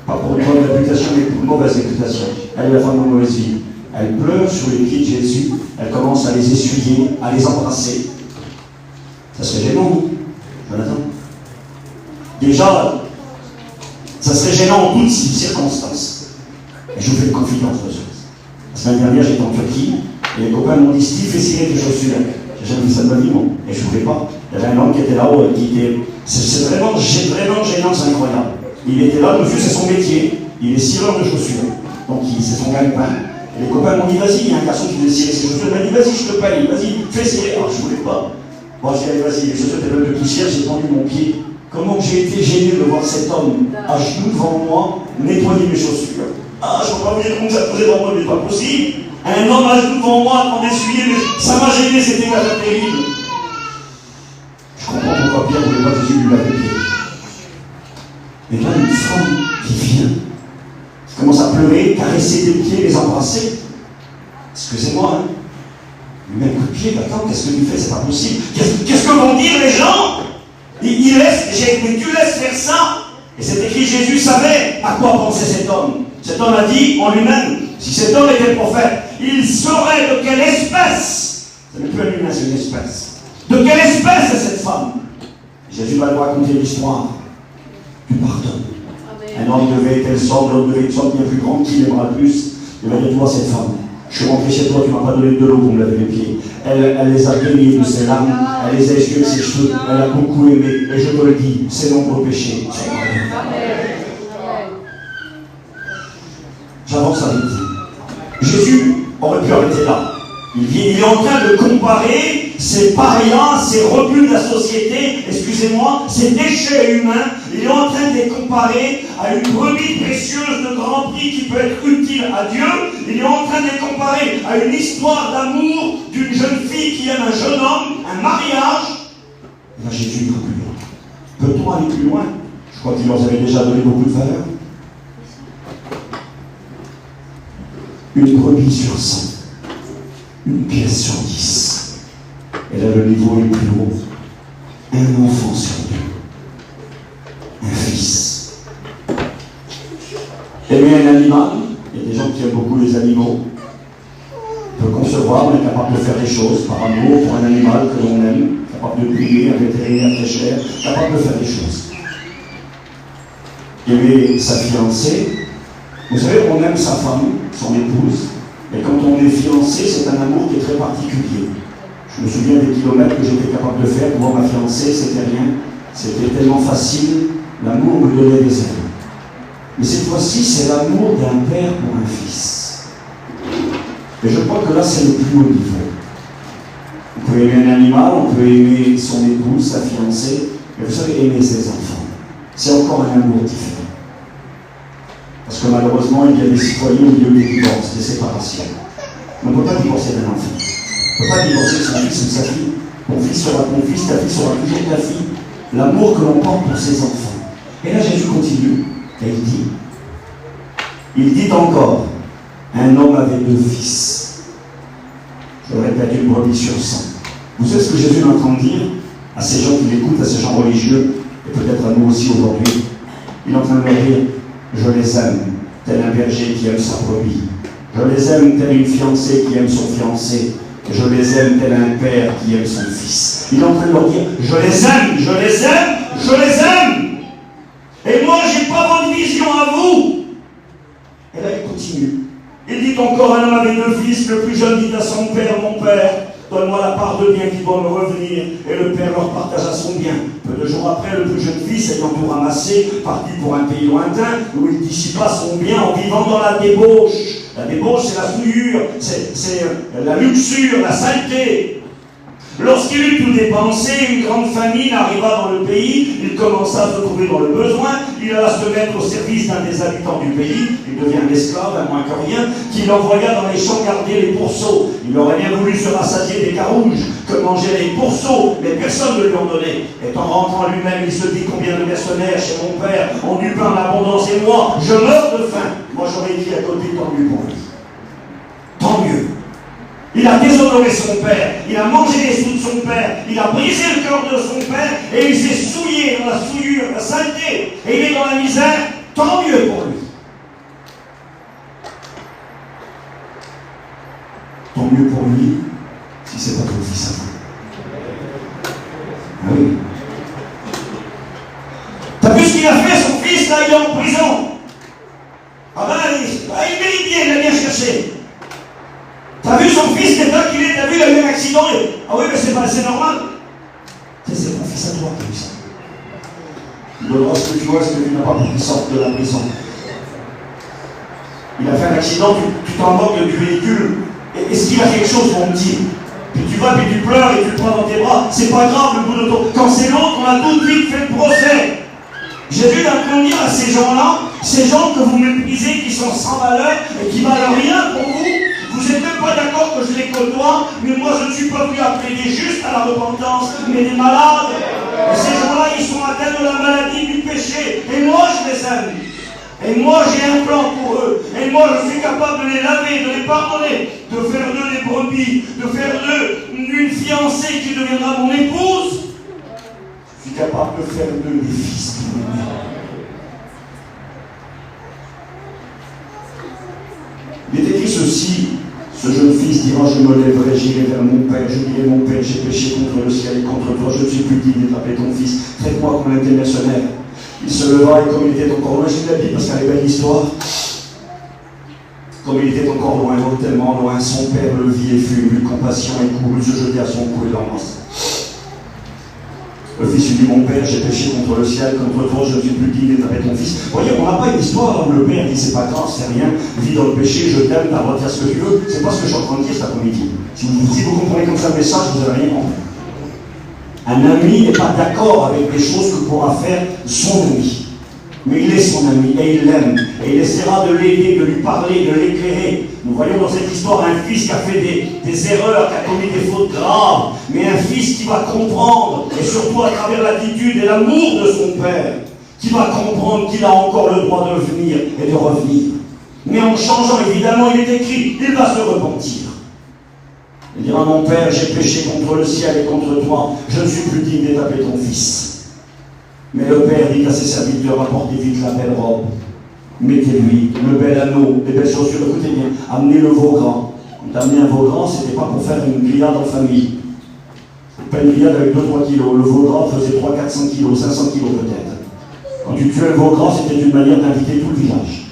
A: pas pour une bonne réputation, mais pour une mauvaise réputation. Elle est la femme de mauvaise vie. Elle pleure sur les pieds de Jésus, elle commence à les essuyer, à les embrasser. Ça serait gênant, non, Jonathan? Déjà, ça serait gênant en toutes circonstances. Et je vous fais une confidence de ça. La semaine dernière, j'étais en Turquie, et les copains m'ont dit, Steve, fais cirer tes chaussures. J'ai jamais vu ça de ma vie, moi. Et je ne voulais pas. Il y avait un homme qui était là-haut, qui était. C'est vraiment gênant, c'est incroyable. Il était là, monsieur, c'est son métier. Il est cireur de chaussures. Donc, c'est son gagne-pain. Et les copains m'ont dit, vas-y, il y a un garçon qui veut cirer ses chaussures. Il m'a dit, vas-y, je te paye, vas-y, fais cirer. Alors, je ne voulais pas. Bon, j'ai dit, allez, vas-y, les chaussures étaient pleines de poussière, j'ai tendu mon pied. Comment j'ai été gêné de voir cet homme à genoux devant moi nettoyer mes chaussures. Ah, je ne peux pas vous dire comment ça posait dans moi, mais pas possible. Un homme à genoux devant moi, en essuyer, mais ça m'a gêné, c'était une affaire terrible. Je comprends pourquoi Pierre ne voulait pas Jésus lui laver les pieds. Mais là, une femme qui vient, qui commence à pleurer, caresser des pieds, les embrasser. Excusez-moi, hein. Lui met un coup de pied, attends, qu'est-ce que tu fais? C'est pas possible. Qu'est-ce que vont dire les gens? Il laisse, mais tu laisses faire ça. Et c'est écrit, Jésus savait à quoi pensait cet homme. Cet homme a dit en lui-même, si cet homme était prophète, il saurait de quelle espèce. Ce n'est plus un humain, c'est une espèce. De quelle espèce est cette femme? Jésus va nous raconter l'histoire du pardon. Un homme devait être sorte, l'homme devait être sorte bien plus grande, qui l'aimera le plus. Il va dire, toi cette femme, je suis rentré chez toi, tu ne m'as pas donné de l'eau pour me laver les pieds. Elle les a bénis de ses larmes, elle les a essuyés de ses cheveux, elle a beaucoup aimé, et je te le dis, c'est nombreux péchés. J'avance avec vous. Jésus aurait pu arrêter là. Il est en train de comparer ces parias, ces rebuts de la société, excusez-moi, ces déchets humains. Il est en train de les comparer à une brebis précieuse de grand prix qui peut être utile à Dieu. Il est en train de les comparer à une histoire d'amour d'une jeune fille qui aime un jeune homme, un mariage. Et là, Jésus va plus loin. Peut-on aller plus loin? Je crois qu'il leur avait déjà donné beaucoup de valeur. Une brebis sur 100. Une pièce sur 10. Elle a le niveau le plus haut. Un enfant sur 2. Un fils. Aimer un animal, il y a des gens qui aiment beaucoup les animaux. On peut concevoir recevoir, on est capable de faire des choses par amour pour un animal que l'on aime, capable de payer un vétérinaire très cher, capable de faire des choses. Aimer sa fiancée, vous savez, on aime sa femme, son épouse, et quand on est fiancé, c'est un amour qui est très particulier. Je me souviens des kilomètres que j'étais capable de faire pour ma fiancée, c'était rien, c'était tellement facile, l'amour me donnait des ailes. Mais cette fois-ci, c'est l'amour d'un père pour un fils. Et je crois que là, c'est le plus haut niveau. On peut aimer un animal, on peut aimer son épouse, sa fiancée, mais vous savez, aimer ses enfants, c'est encore un amour différent. Parce que malheureusement, il y a des citoyens au milieu des divorces, des séparations. On ne peut pas divorcer d'un enfant. On ne peut pas divorcer de son fils ou de sa fille. Ton fils sera ton fils, ta fille sera toujours ta fille. L'amour que l'on porte pour ses enfants. Et là, Jésus continue. Et il dit encore, un homme avait 2 fils. Je répète, une brebis sur 100. Vous savez ce que Jésus est en train de dire à ces gens qui l'écoutent, à ces gens religieux, et peut-être à nous aussi aujourd'hui? Il est en train de leur dire, je les aime, tel un berger qui aime sa brebis. Je les aime tel une fiancée qui aime son fiancé. Je les aime tel un père qui aime son fils. Il est en train de leur dire, je les aime, je les aime, je les aime. Et moi, je n'ai pas votre vision à vous. Et là, il continue. Il dit encore, un homme avait 2 fils. Le plus jeune dit à son père, mon père, donne-moi la part de bien qui doit me revenir. Et le père leur partagea son bien. Peu de jours après, le plus jeune fils, ayant tout ramassé, partit pour un pays lointain, où il dissipa son bien en vivant dans la débauche. La débauche, c'est la souillure, c'est la luxure, la saleté. Lorsqu'il eut tout dépensé, une grande famine arriva dans le pays, il commença à se trouver dans le besoin, il alla se mettre au service d'un des habitants du pays, il devient un esclave, un moins que rien, qui l'envoya dans les champs garder les pourceaux. Il aurait bien voulu se rassasier des carouges que mangeaient les pourceaux, mais personne ne lui en donnait. Et en rentrant lui-même, il se dit combien de mercenaires chez mon père ont du pain en abondance et moi, je meurs de faim. Moi j'aurais dit à côté, tant mieux pour lui. Tant mieux. Il a déshonoré son père, il a mangé les sous de son père, il a brisé le cœur de son père et il s'est souillé dans la souillure, la saleté, et il est dans la misère, tant mieux pour lui. Tant mieux pour lui si c'est pas ton fils à vous. Ah oui. T'as vu ce qu'il a fait, son fils, là, il est en prison. Ah ben, il mérite bien, il a bien cherché. T'as vu son fils, l'état qu'il est, t'as vu, il a eu un accident. Ah oui, mais c'est normal. C'est ton fils à toi qui a eu ça. Il donnera ce que tu vois, ce que tu n'as pas pour qu'il sorte de la prison. Il a fait un accident, tu t'en moques du véhicule. Est-ce qu'il a quelque chose, mon petit? Puis tu vas, puis tu pleures et tu le prends dans tes bras. C'est pas grave, le bout de ton. Quand c'est l'autre, on a tout de suite fait le procès. Jésus est en train de dire à ces gens-là, ces gens que vous méprisez, qui sont sans valeur et qui valent rien pour vous, vous n'êtes même pas d'accord que je les côtoie, mais moi je ne suis pas venu appeler des justes à la repentance, mais des malades. Et ces gens-là, ils sont atteints de la maladie du péché. Et moi je les aime. Et moi j'ai un plan pour eux. Et moi je suis capable de les laver, de les pardonner, de faire d'eux des brebis, de faire d'eux une fiancée qui deviendra mon épouse. Je suis capable de faire d'eux des fils qui m'aiment. Il est écrit ceci, ce jeune fils dira, je me lèverai, j'irai vers mon père, je dirai, mon père, j'ai péché contre le ciel et contre toi, je ne suis plus digne d'attraper ton fils, traite-moi comme un tel mercenaire. Il se leva et comme il était encore loin, j'ai la Bible parce qu'elle est belle l'histoire, comme il était encore loin, tellement loin, son père le vit et fut ému de compassion et courut se jeter à son cou et l'embrassa. Le fils lui dit, mon père, j'ai péché contre le ciel, contre toi, je ne suis plus digne d'attraper ton fils. Vous voyez, on n'a pas une histoire où le père dit, c'est pas grave, c'est rien, vis dans le péché, je t'aime, t'as le droit de faire ce que tu veux. C'est pas ce que je suis en train de dire cet après-midi. Si vous comprenez comme ça le message, vous n'avez rien compris. Un ami n'est pas d'accord avec des choses que pourra faire son ami. Mais il est son ami et il l'aime. Et il essaiera de l'aider, de lui parler, de l'éclairer. Nous voyons dans cette histoire un fils qui a fait des erreurs, qui a commis des fautes graves, mais un fils qui va comprendre, et surtout à travers l'attitude et l'amour de son père, qui va comprendre qu'il a encore le droit de venir et de revenir. Mais en changeant, évidemment, il est écrit, il va se repentir. Il dira, mon père, j'ai péché contre le ciel et contre toi, je ne suis plus digne d'attraper ton fils. Mais le père dit à ses serviteurs, apportez vite la belle robe, mettez-lui le bel anneau, les belles chaussures, écoutez bien, amenez le veau gras, d'amener un veau gras, c'était pas pour faire une grillade en famille. Pas une grillade avec 2-3 kilos. Le veau gras faisait 300-400 kilos, 500 kilos peut-être. Quand tu tuais le veau gras, c'était une manière d'inviter tout le village.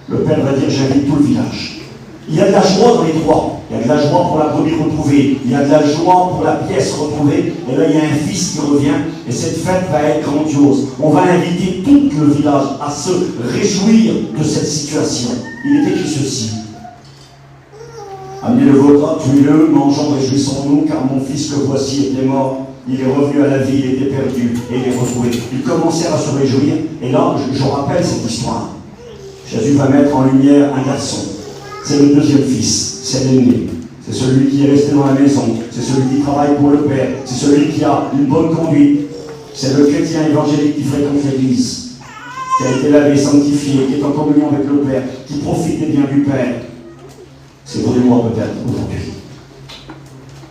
A: Le père va dire, j'invite tout le village. Il y a de la joie dans les trois. Il y a de la joie pour la brebis retrouvée. Il y a de la joie pour la pièce retrouvée. Et là, il y a un fils qui revient. Et cette fête va être grandiose. On va inviter tout le village à se réjouir de cette situation. Il est écrit ceci. Amenez le vôtre, tuez-le, mangeons, réjouissons-nous, car mon fils que voici était mort. Il est revenu à la vie, il était perdu, et il est retrouvé. Ils commencèrent à se réjouir. Et là, je rappelle cette histoire. Jésus va mettre en lumière un garçon. C'est le deuxième fils, c'est l'aîné. C'est celui qui est resté dans la maison. C'est celui qui travaille pour le Père. C'est celui qui a une bonne conduite. C'est le chrétien évangélique qui fréquente l'église, qui a été lavé, sanctifié, qui est en communion avec le Père, qui profite des biens du Père. C'est vous et moi peut-être aujourd'hui.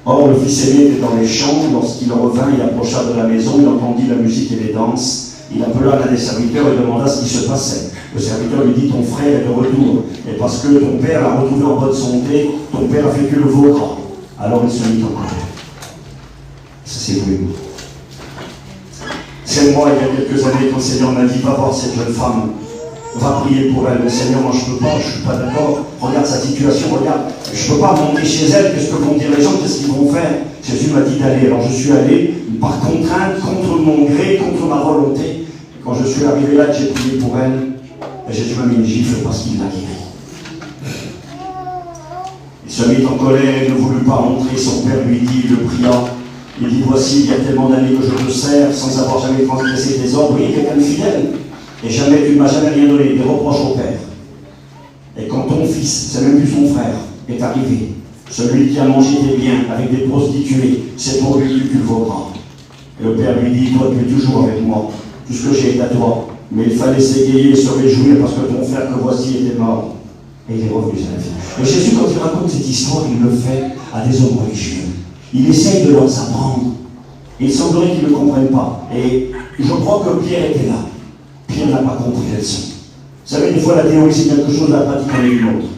A: Or, le fils aîné était dans les champs. Lorsqu'il revint, il approcha de la maison, il entendit la musique et les danses. Il appela l'un des serviteurs et demanda ce qui se passait. Le serviteur lui dit, ton frère est de retour. Et parce que ton père l'a retrouvé en bonne santé, ton père a fait que le veau gras. Alors il se mit en colère. Ça, c'est vous et moi. C'est moi, il y a quelques années, quand le Seigneur m'a dit, va voir cette jeune femme. Va prier pour elle. Mais Seigneur, moi je ne peux pas, je ne suis pas d'accord. Regarde sa situation, regarde. Je ne peux pas monter chez elle. Qu'est-ce que vont dire les gens? Qu'est-ce qu'ils vont faire? Jésus m'a dit d'aller. Alors je suis allé par contrainte, contre mon gré, contre ma volonté. Et quand je suis arrivé là, j'ai prié pour elle. Et Jésus m'a mis une gifle parce qu'il l'a guéri. Il se mit en colère et ne voulut pas rentrer. Son père lui dit, il le pria. Il dit, voici, il y a tellement d'années que je te sers sans avoir jamais transgressé tes ordres. Oui, quelqu'un de fidèle. Et jamais, tu ne m'as jamais rien donné, des reproches au Père. Et quand ton fils, c'est même plus son frère, est arrivé, celui qui a mangé tes biens avec des prostituées, c'est pour lui que tu le vaudras. Et le Père lui dit, toi tu es toujours avec moi, tout ce que j'ai est à toi. Mais il fallait s'égayer et se réjouir parce que ton frère que voici était mort. Et il est revenu à la vie. Et Jésus, quand il raconte cette histoire, il le fait à des hommes religieux. Il essaye de leur apprendre. Il semblerait qu'ils ne comprennent pas. Et je crois que Pierre était là. Pierre n'a pas compris la leçon. Vous savez, des fois, la théorie, c'est quelque chose, la pratique en est une autre.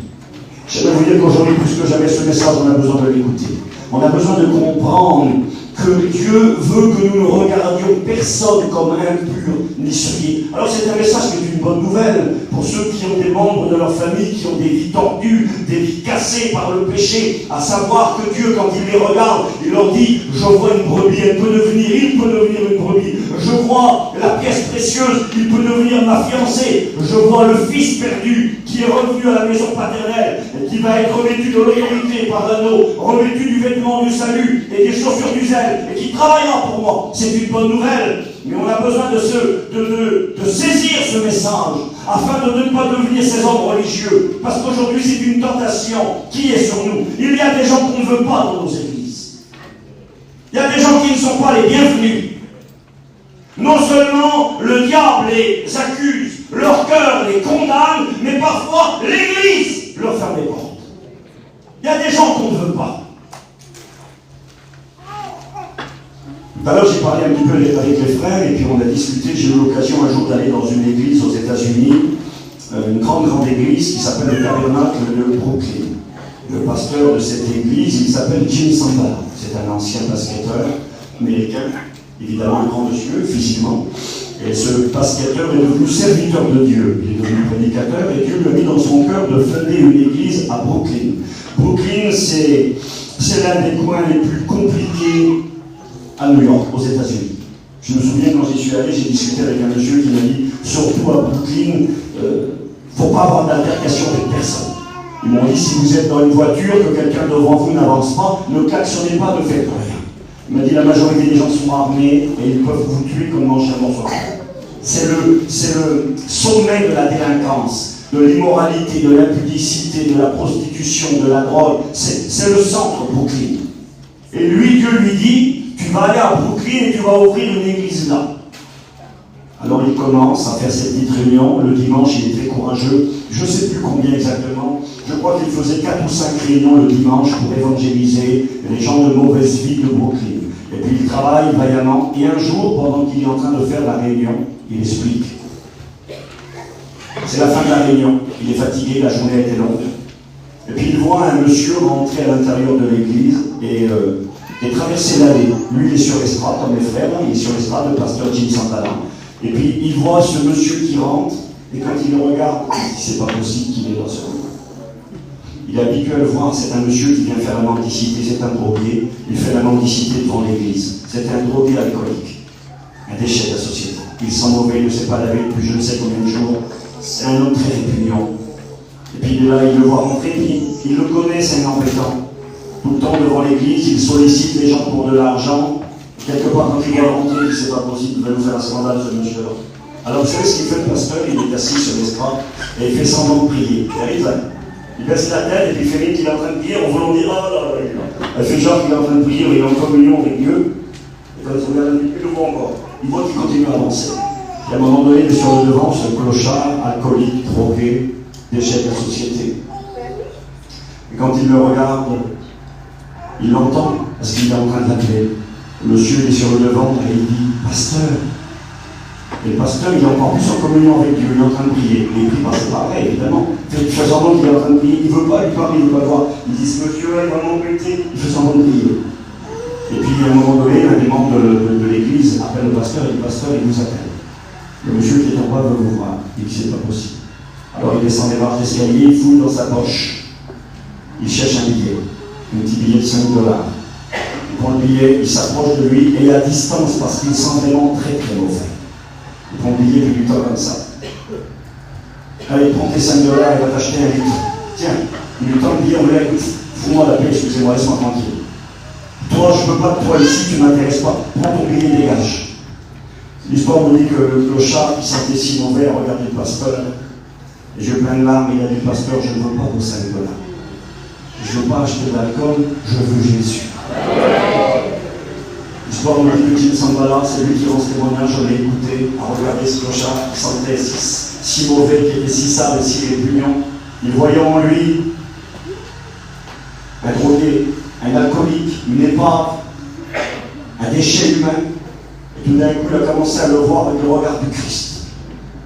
A: Je vais vous dire qu'aujourd'hui, plus que jamais, ce message, on a besoin de l'écouter. On a besoin de comprendre que Dieu veut que nous ne regardions personne comme impur ni souillé. Alors c'est un message qui est une bonne nouvelle pour ceux qui ont des membres de leur famille qui ont des vies tordues, des vies cassées par le péché, à savoir que Dieu, quand il les regarde, il leur dit, je vois une brebis, il peut devenir une brebis. Je vois la pièce précieuse, il peut devenir ma fiancée. Je vois le fils perdu qui est revenu à la maison paternelle et qui va être revêtu de l'autorité par l'anneau, revêtu du vêtement du salut et des chaussures du zèle, et qui travaillera pour moi. C'est une bonne nouvelle, mais on a besoin de saisir ce message afin de ne pas devenir ces hommes religieux, parce qu'aujourd'hui c'est une tentation qui est sur nous. Il y a des gens qu'on ne veut pas dans nos églises. Il y a des gens qui ne sont pas les bienvenus. Non seulement le diable les accuse, leur cœur les condamne, mais parfois l'église leur ferme les portes. Il y a des gens qu'on ne veut pas. Tout à l'heure, j'ai parlé un petit peu avec les frères, et puis on a discuté. J'ai eu l'occasion un jour d'aller dans une église aux États-Unis, une grande église qui s'appelle le Tabernacle de Brooklyn. Le pasteur de cette église, il s'appelle Jim Samba. C'est un ancien basketteur américain, évidemment un grand monsieur, physiquement. Et ce basketteur est devenu serviteur de Dieu. Il est devenu prédicateur, et Dieu lui a mis dans son cœur de fonder une église à Brooklyn. Brooklyn, c'est l'un des coins les plus compliqués à New York, aux États-Unis. Je me souviens quand j'y suis allé, j'ai discuté avec un monsieur qui m'a dit, surtout à Brooklyn, il ne faut pas avoir d'altercation avec personne. Ils m'ont dit, si vous êtes dans une voiture, que quelqu'un devant vous n'avance pas, ne klaxonnez pas, ne faites rien. Il m'a dit, la majorité des gens sont armés et ils peuvent vous tuer comme manger un morceau. C'est le sommet de la délinquance, de l'immoralité, de l'impudicité, de la prostitution, de la drogue. C'est le centre Brooklyn. Et lui, Dieu lui dit, tu vas aller à Brooklyn et tu vas ouvrir une église là. Alors il commence à faire cette petite réunion. Le dimanche, il est très courageux. Je ne sais plus combien exactement. Je crois qu'il faisait 4 ou 5 réunions le dimanche pour évangéliser les gens de mauvaise vie de Brooklyn. Et puis il travaille vaillamment. Et un jour, pendant qu'il est en train de faire la réunion, il explique. C'est la fin de la réunion. Il est fatigué, la journée a été longue. Et puis il voit un monsieur rentrer à l'intérieur de l'église et traverser l'allée. Lui, il est sur l'estrade, comme mes frères, il est sur l'estrade, le pasteur Jim Santana. Et puis il voit ce monsieur qui rentre, et quand il le regarde, il dit c'est pas possible qu'il est dans ce monde. Il est habitué à le voir, c'est un monsieur qui vient faire la mendicité, c'est un drogué, il fait la mendicité devant l'église. C'est un drogué alcoolique, un déchet de la société. Il sent mauvais, il ne sait pas laver depuis je ne sais combien de jours. C'est un homme très répugnant. Et puis là, il le voit rentrer, puis il le connaît, c'est un embêtant. Tout le temps devant l'église, il sollicite les gens pour de l'argent. Quelque part, quand il doit rentrer, il dit c'est pas possible, il va nous faire un scandale, ce monsieur-là. Alors, vous savez ce qu'il fait le pasteur? Il est assis sur l'estrade et il fait semblant de prier. Il arrive là. Il baisse la tête et puis il fait qu'il est en train de prier. On voulant dire, oh là là, il fait genre qu'il est en train de prier, il est en communion avec Dieu. Et quand il regarde, il le voit encore. Il voit qu'il continue à avancer. Et à un moment donné, il est sur le devant, ce clochard, alcoolique, drogué, déchet de la société. Et quand il le regarde, il l'entend, parce qu'il est en train de l'appeler. Le monsieur est sur le devant et il dit, pasteur. Et le pasteur, il est encore plus en communion avec Dieu, il est en train de prier. Et il prie pas, c'est pareil, évidemment. Il fait semblant qu'il est en train de prier, il ne veut pas lui parler, il ne veut pas le voir. Il dit, ce monsieur-là, il va m'embêter, il fait semblant de prier. Et puis, à un moment donné, un des membres de l'église appelle le pasteur, et le pasteur, il nous appelle. Le monsieur qui est en bas veut vous voir. Il dit, c'est pas possible. Alors, il descend les marches d'escalier, il fouille dans sa poche. Il cherche un billet, un petit billet de 5 $. Il prend le billet, il s'approche de lui, et à distance, parce qu'il sent vraiment très très mauvais. Il prend le billet, il lui tend comme ça. Allez, prends tes 5 $, il va t'acheter un litre. Tiens, il lui tend le billet, on lui dit, fous-moi la paix, excusez-moi, laisse-moi tranquille. Toi, je ne veux pas de toi ici, tu ne m'intéresses pas. Prends ton billet, dégage. L'histoire nous dit que le clochard qui sentait si mauvais a regardé le pasteur. Et je plein de larmes, il a dit, pasteur, je ne veux pas vos 5 $. Je ne veux pas acheter de l'alcool, je veux Jésus. L'histoire nous dit que Jim Sambala, c'est lui qui rend ce témoignage, je l'ai écouté, à regarder ce clochard qui sentait si mauvais, qui était si sale et si répugnant. Il voyait en lui un drogué, un alcoolique, une épave, un déchet humain. Et tout d'un coup, il a commencé à le voir avec le regard du Christ.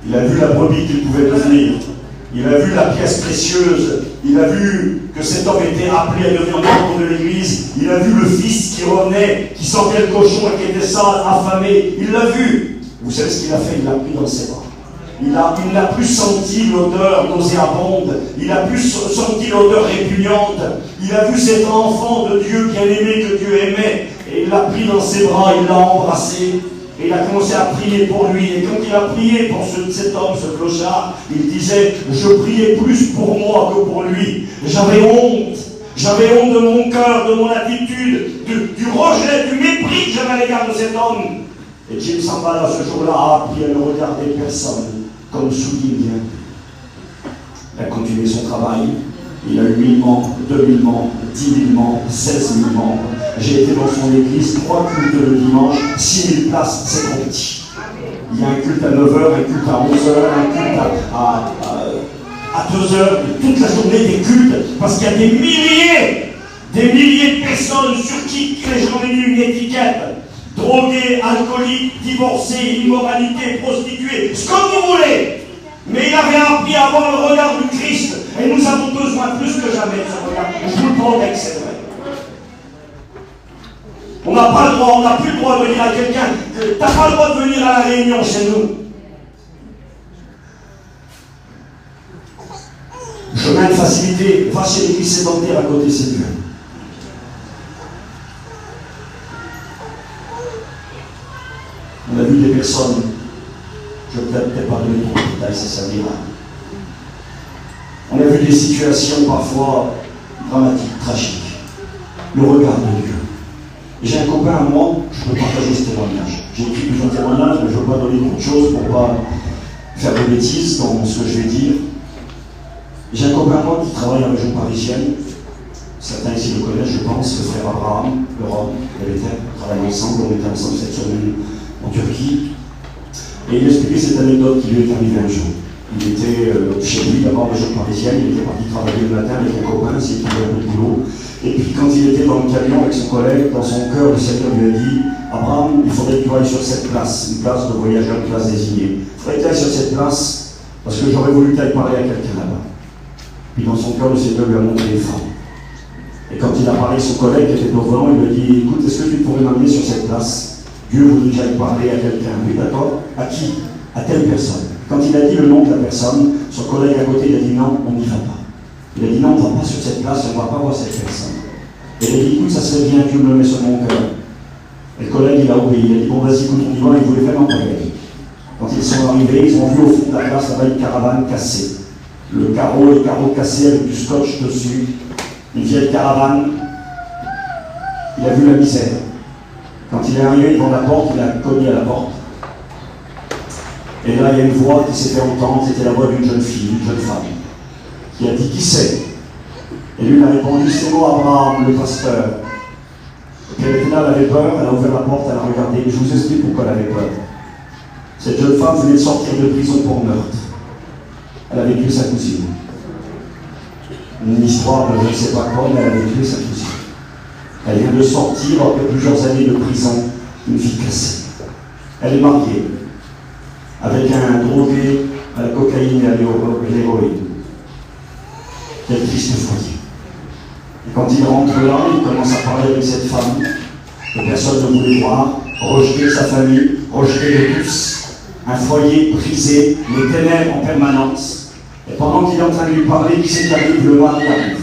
A: Il a vu la brebis qu'il pouvait devenir. Il a vu la pièce précieuse. Il a vu que cet homme était appelé à devenir membre de l'Église. Il a vu le fils qui revenait, qui sentait le cochon et qui était sale, affamé. Il l'a vu. Vous savez ce qu'il a fait? Il l'a pris dans ses bras. Il n'a plus senti l'odeur nauséabonde. Il n'a plus senti l'odeur répugnante. Il a vu cet enfant de Dieu bien-aimé que Dieu aimait. Et il l'a pris dans ses bras, il l'a embrassé. Et il a commencé à prier pour lui. Et quand il a prié pour cet homme, ce clochard, il disait, je priais plus pour moi que pour lui. J'avais honte. J'avais honte de mon cœur, de mon attitude, du rejet, du mépris que j'avais à l'égard de cet homme. Et Jim Sambala, ce jour-là, a appris à ne regarder personne comme souillé bien. Il a continué son travail. Il a eu 1000 membres, 2000 membres, 10 000 membres, 16 000 membres. J'ai été dans son église, 3 cultes le dimanche, 6 000 places, c'est trop petit. Il y a un culte à 9h, un culte à 11h, un culte à 2h, toute la journée des cultes, parce qu'il y a des milliers de personnes sur qui les gens ont mis une étiquette. Drogués, alcooliques, divorcés, immoralité, prostituées, ce que vous voulez. Mais il avait appris à avoir le regard du Christ. Et nous avons besoin plus que jamais de ce regard. Je vous le promets que c'est vrai. On n'a pas le droit, on n'a plus le droit de venir à quelqu'un. Tu n'as pas le droit de venir à la réunion chez nous. Chemin de facilité, va chez l'église sédentaire à côté, c'est mieux. On a vu des personnes, je ne vais peut-être pas donner trop de détails, ça servira. On a vu des situations parfois dramatiques, tragiques. Le regard de Dieu. J'ai un copain à moi, je peux partager ce témoignage. J'ai écrit plusieurs témoignages, mais je ne veux pas donner trop de choses pour ne pas faire de bêtises dans ce que je vais dire. J'ai un copain à moi qui travaille en région parisienne. Certains ici le connaissent, je pense, le frère Abraham, le Rhum, le Béthel, travaillent ensemble, on était ensemble cette semaine en Turquie. Et il expliquait cette anecdote qui lui est arrivée un jour. Il était chez lui, d'abord en région parisienne, il était parti travailler le matin avec un copain, s'il trouvait un peu de boulot. Et puis quand il était dans le camion avec son collègue, dans son cœur, le Seigneur lui a dit, Abraham, il faudrait que tu ailles sur cette place, une place de voyageur, une place désignée. Il faudrait que tu ailles sur cette place, parce que j'aurais voulu t'aller parler à quelqu'un là-bas. Puis dans son cœur, le Seigneur lui a montré les femmes. Et quand il a parlé à son collègue qui était au volant, il lui a dit, écoute, est-ce que tu pourrais m'amener sur cette place? Dieu voudrait que j'aille parler à quelqu'un. Oui, d'accord. À qui? À telle personne. Quand il a dit le nom de la personne, son collègue à côté, il a dit non, on n'y va pas. Il a dit non, on ne va pas sur cette place, on ne va pas voir cette personne. Et il a dit, écoute, ça serait bien, Dieu me le met sur mon cœur. Et le collègue, il a obéi. Il a dit, bon, vas-y, écoute, on y va. Il voulait vraiment pas y aller. Quand ils sont arrivés, ils ont vu au fond de la place, là-bas, une caravane cassée. Les carreaux cassés avec du scotch dessus. Une vieille caravane. Il a vu la misère. Quand il est arrivé devant la porte, il a cogné à la porte. Et là, il y a une voix qui s'est fait entendre, c'était la voix d'une jeune fille, d'une jeune femme, qui a dit, qui c'est? Et lui, il a répondu, c'est moi, Abraham, le pasteur. Et puis elle était là, elle avait peur, elle a ouvert la porte, elle a regardé, je vous explique pourquoi elle avait peur. Cette jeune femme venait de sortir de prison pour meurtre. Elle avait tué sa cousine. Une histoire de je ne sais pas quoi, mais elle avait tué sa cousine. Elle vient de sortir après plusieurs années de prison, une vie cassée. Elle est mariée avec un drogué à la cocaïne et à l'héroïne. Quel triste foyer. Et quand il rentre là, il commence à parler avec cette femme que personne ne voulait voir, rejeter sa famille, rejeter de tous, un foyer brisé, les ténèbres en permanence. Et pendant qu'il est en train de lui parler, qui c'est qui arrive? Le mari arrive.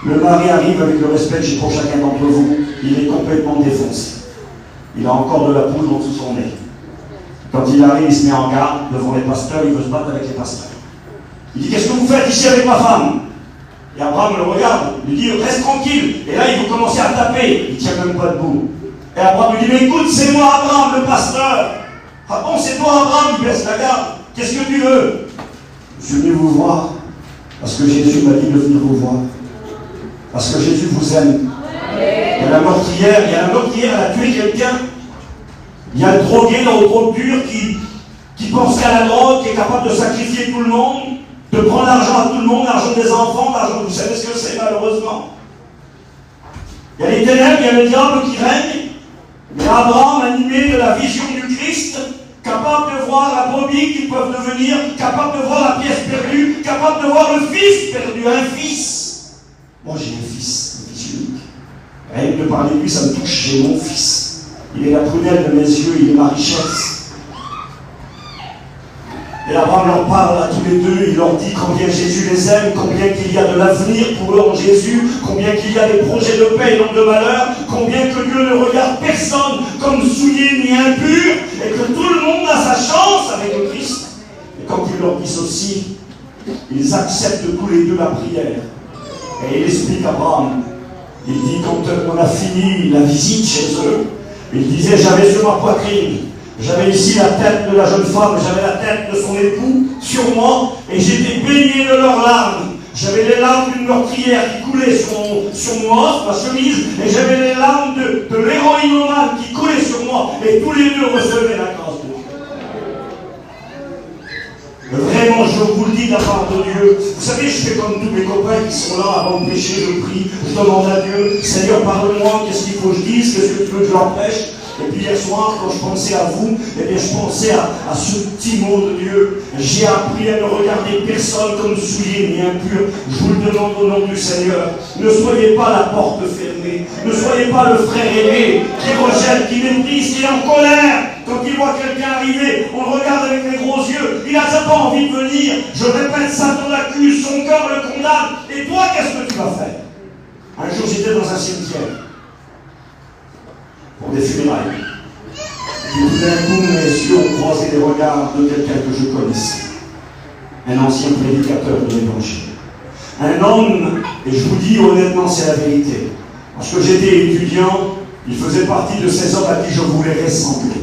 A: Le mari arrive avec le respect que j'ai pour chacun d'entre vous, il est complètement défoncé. Il a encore de la poudre en dessous de son nez. Quand il arrive, il se met en garde devant les pasteurs, il veut se battre avec les pasteurs. Il dit, qu'est-ce que vous faites ici avec ma femme? Et Abraham le regarde, il dit, reste tranquille. Et là, il veut commencer à taper, il ne tient même pas debout. Et Abraham lui dit, mais écoute, c'est moi Abraham, le pasteur. Ah bon, c'est toi Abraham, il baisse la garde. Qu'est-ce que tu veux? Je suis venu vous voir, parce que Jésus m'a dit de venir vous voir. Parce que Jésus vous aime. Il y a la meurtrière, elle a tué quelqu'un. Il y a le drogué dans le drogue dure qui pense qu'à la drogue, qui est capable de sacrifier tout le monde, de prendre l'argent à tout le monde, l'argent des enfants, l'argent, vous savez ce que c'est malheureusement. Il y a les ténèbres, il y a le diable qui règne, mais Abraham, animé de la vision du Christ, capable de voir la brebis qui peuvent devenir, capable de voir la pièce perdue, capable de voir le fils perdu, un fils. Moi j'ai un fils unique. Rien que de parler de lui, ça me touche, j'ai mon fils. Il est la prunelle de mes yeux, il est ma richesse. Et Abraham leur parle à tous les deux, il leur dit combien Jésus les aime, combien qu'il y a de l'avenir pour eux en Jésus, combien qu'il y a des projets de paix et non de malheur, combien que Dieu ne regarde personne comme souillé ni impur, et que tout le monde a sa chance avec le Christ. Et quand il leur dit ceci, ils acceptent tous les deux la prière. Et il explique à Abraham, il dit quand on a fini la visite chez eux, il disait, j'avais sur ma poitrine, j'avais ici la tête de la jeune femme, j'avais la tête de son époux sur moi, et j'étais baigné de leurs larmes. J'avais les larmes d'une meurtrière qui coulait sur moi, sur ma chemise, et j'avais les larmes de l'héroïnomane qui coulait sur moi, et tous les deux recevaient la grâce de Dieu. Vraiment, je vous le dis de la part de Dieu. Vous savez, je fais comme tous mes copains qui sont là avant de pécher, je prie, je demande à Dieu, Seigneur, parle-moi, qu'est-ce qu'il faut que je dise, qu'est-ce que tu veux que je leur prêche? Et puis hier soir, quand je pensais à vous, eh bien, je pensais à ce petit mot de Dieu. J'ai appris à ne regarder personne comme souillé ni impur. Je vous le demande au nom du Seigneur. Ne soyez pas la porte fermée. Ne soyez pas le frère aimé qui rejette, qui méprise, qui est en colère. Quand il voit quelqu'un arriver, on le regarde avec les gros yeux. Il n'a pas envie de venir. Je répète, Satan l'accuse, son cœur le condamne. Et toi, qu'est-ce que tu vas faire? Un jour, j'étais dans un cimetière pour des funérailles. Et tout d'un coup, mes yeux ont croisé les regards de quelqu'un que je connaissais. Un ancien prédicateur de l'Évangile. Un homme, et je vous dis honnêtement, c'est la vérité. Lorsque j'étais étudiant, il faisait partie de ces hommes à qui je voulais ressembler.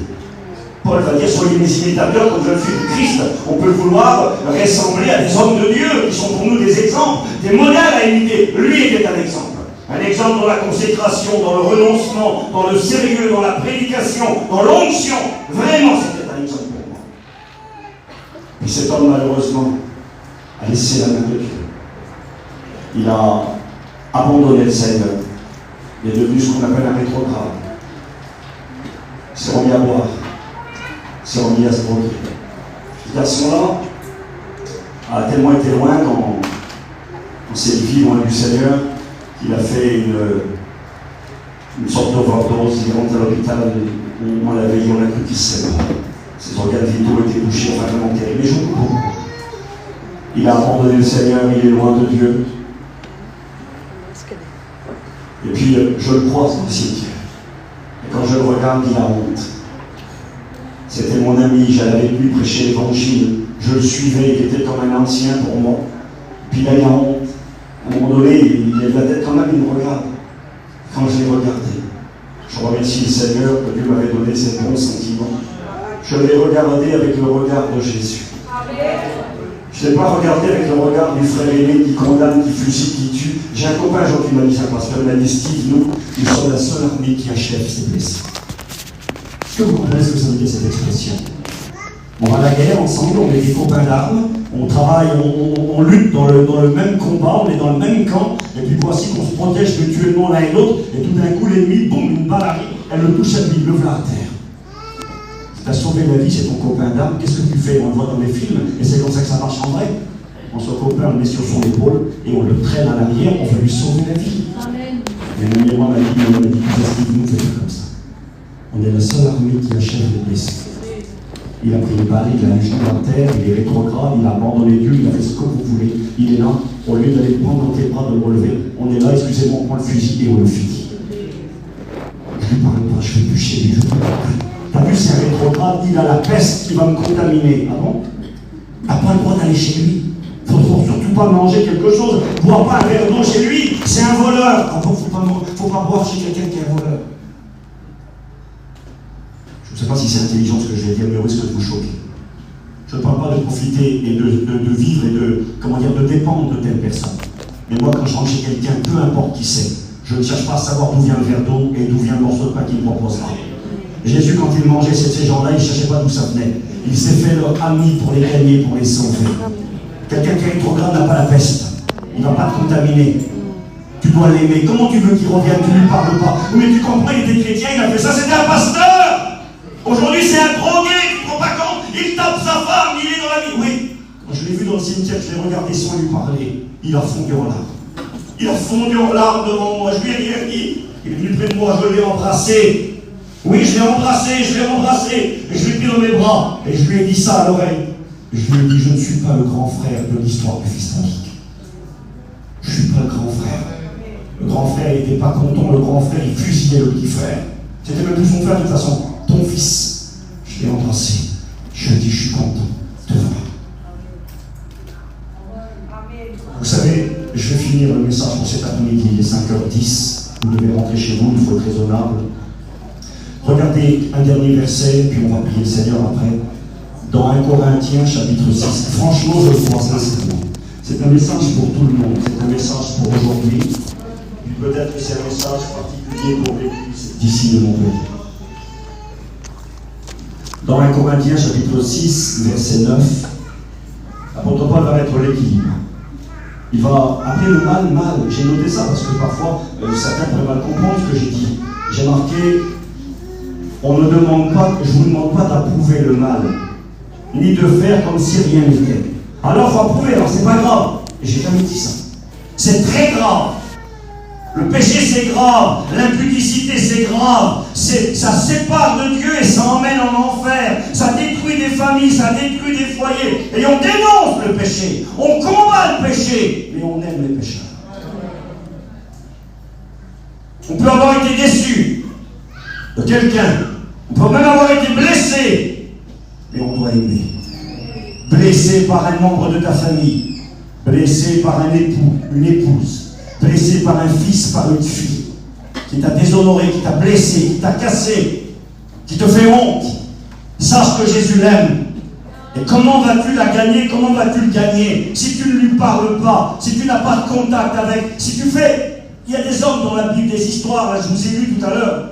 A: Paul va dire, soyez mes imitateurs comme je le suis du Christ. On peut vouloir ressembler à des hommes de Dieu qui sont pour nous des exemples, des modèles à imiter. Lui était un exemple. Un exemple dans la consécration, dans le renoncement, dans le sérieux, dans la prédication, dans l'onction. Vraiment, c'était un exemple pour moi. Et cet homme, malheureusement, a laissé la main de Dieu. Il a abandonné le Seigneur. Il est devenu ce qu'on appelle un rétrograde. Il s'est remis à boire. Il s'est remis à se droguer. Ce garçon-là a tellement été loin On s'est dit loin du Seigneur, qu'il a fait une sorte d'overdose, il rentre à l'hôpital, on l'a veillé, on a cru qu'il se séparait. Ses organes vitaux étaient touchés, enfin vraiment terrible. Mais je vous comprends. Il a abandonné le Seigneur, il est loin de Dieu. Et puis, je le croise dans le cimetière. Et quand je le regarde, il a honte. C'était mon ami, j'allais avec lui prêcher l'évangile. Je le suivais, il était comme un ancien pour moi. Puis là, il a honte. À un moment donné, il lève la tête quand même, il me regarde. Quand je l'ai regardé, je remercie le Seigneur que Dieu m'avait donné ces bons sentiments. Je l'ai regardé avec le regard de Jésus. Je ne l'ai pas regardé avec le regard du frère aîné qui condamne, qui fusille, qui tue. J'ai un copain, Jean, qui m'a dit ça, parce qu'il m'a dit, Steve, nous sommes la seule armée qui achève ses blessés. Est-ce que vous comprenez ce que ça veut dire cette expression? On va à la guerre ensemble, on est des copains d'armes, on travaille, on lutte dans le même combat, on est dans le même camp, et puis voici qu'on se protège mutuellement l'un et l'autre, et tout d'un coup l'ennemi, boum, une balle arrive, elle le touche à lui, il le voilà à terre. Tu as sauvé la vie, c'est ton copain d'armes, qu'est-ce que tu fais? On le voit dans les films, et c'est comme ça que ça marche en vrai. On se copain, on le met sur son épaule, et on le traîne à l'arrière, on va lui sauver la vie. Amen. Et même moi, m'a dit, nous fait comme ça. On est la seule armée qui achève les blessés. Il a pris une balle, il a un genou à terre, il est rétrograde, il a abandonné Dieu, il a fait ce que vous voulez. Il est là, au lieu d'aller le prendre dans tes bras, de le relever, on est là, excusez-moi, on prend le fusil et on le finit. Je lui parle pas, je fais plus chez lui, je ne parle plus. T'as vu, c'est un rétrograde, il a la peste qui va me contaminer. Ah bon? T'as pas le droit d'aller chez lui. Faut surtout pas manger quelque chose, boire pas un verre d'eau chez lui, c'est un voleur. Ah bon, faut pas boire chez quelqu'un qui est un voleur. Je ne sais pas si c'est intelligent ce que je vais dire, mais au risque de vous choquer. Je ne parle pas de profiter et de vivre et de dépendre de telle personne. Mais moi, quand je rentre chez quelqu'un, peu importe qui c'est, je ne cherche pas à savoir d'où vient le verre d'eau et d'où vient le morceau de pain qu'il me proposera. Jésus, quand il mangeait ces gens-là, il ne cherchait pas d'où ça venait. Il s'est fait leur ami pour les gagner, pour les sauver. Quelqu'un qui est rétrograde n'a pas la peste. Il ne va pas te contaminer. Tu dois l'aimer. Comment tu veux qu'il revienne? Tu ne lui parles pas. Mais tu comprends, il était chrétien, il a fait ça, c'était un pasteur. Aujourd'hui, c'est un drogué, tu ne te rends pas compte? Il tape sa femme, il est dans la vie. Oui, quand je l'ai vu dans le cimetière, je l'ai regardé sans lui parler. Il a fondu en larmes. Il a fondu en larmes devant moi. Je lui ai rien dit. Il est venu près de moi, je l'ai embrassé. Oui, je l'ai embrassé. Et je l'ai pris dans mes bras. Et je lui ai dit ça à l'oreille. Je lui ai dit, je ne suis pas le grand frère de l'histoire du fils unique. Je ne suis pas le grand frère. Le grand frère, il n'était pas content. Le grand frère, il fusillait le petit frère. C'était même plus son frère de toute façon. Ton fils, je l'ai embrassé. Je lui ai dit, je suis content de te voir. Vous savez, je vais finir le message pour cet après-midi. Il est 5h10. Vous devez rentrer chez vous, il faut être raisonnable. Regardez un dernier verset, puis on va prier le Seigneur après. Dans 1 Corinthiens, chapitre 6. Franchement, je le crois sincèrement. C'est un message pour tout le monde. C'est un message pour aujourd'hui. Puis peut-être que c'est un message particulier pour l'Église d'ici de Montpellier. Dans 1 Corinthiens, chapitre 6, verset 9, l'apôtre Paul va mettre l'équilibre. Il va appeler le mal, mal. J'ai noté ça parce que parfois, certains peuvent mal comprendre ce que j'ai dit. J'ai marqué, on ne demande pas, je ne vous demande pas d'approuver le mal, ni de faire comme si rien n'était. Alors il faut approuver, alors c'est pas grave. J'ai jamais dit ça. C'est très grave. Le péché c'est grave, l'impudicité c'est grave, ça sépare de Dieu et ça emmène en enfer, ça détruit des familles, ça détruit des foyers, et on dénonce le péché, on combat le péché, mais on aime les pécheurs. On peut avoir été déçu de quelqu'un, on peut même avoir été blessé, mais on doit aimer. Blessé par un membre de ta famille, blessé par un époux, une épouse, blessé par un fils, par une fille, qui t'a déshonoré, qui t'a blessé, qui t'a cassé, qui te fait honte, sache que Jésus l'aime. Et comment vas-tu la gagner? Comment vas-tu le gagner? Si tu ne lui parles pas, si tu n'as pas de contact avec, si tu fais... Il y a des hommes dans la Bible, des histoires, là, je vous ai lu tout à l'heure.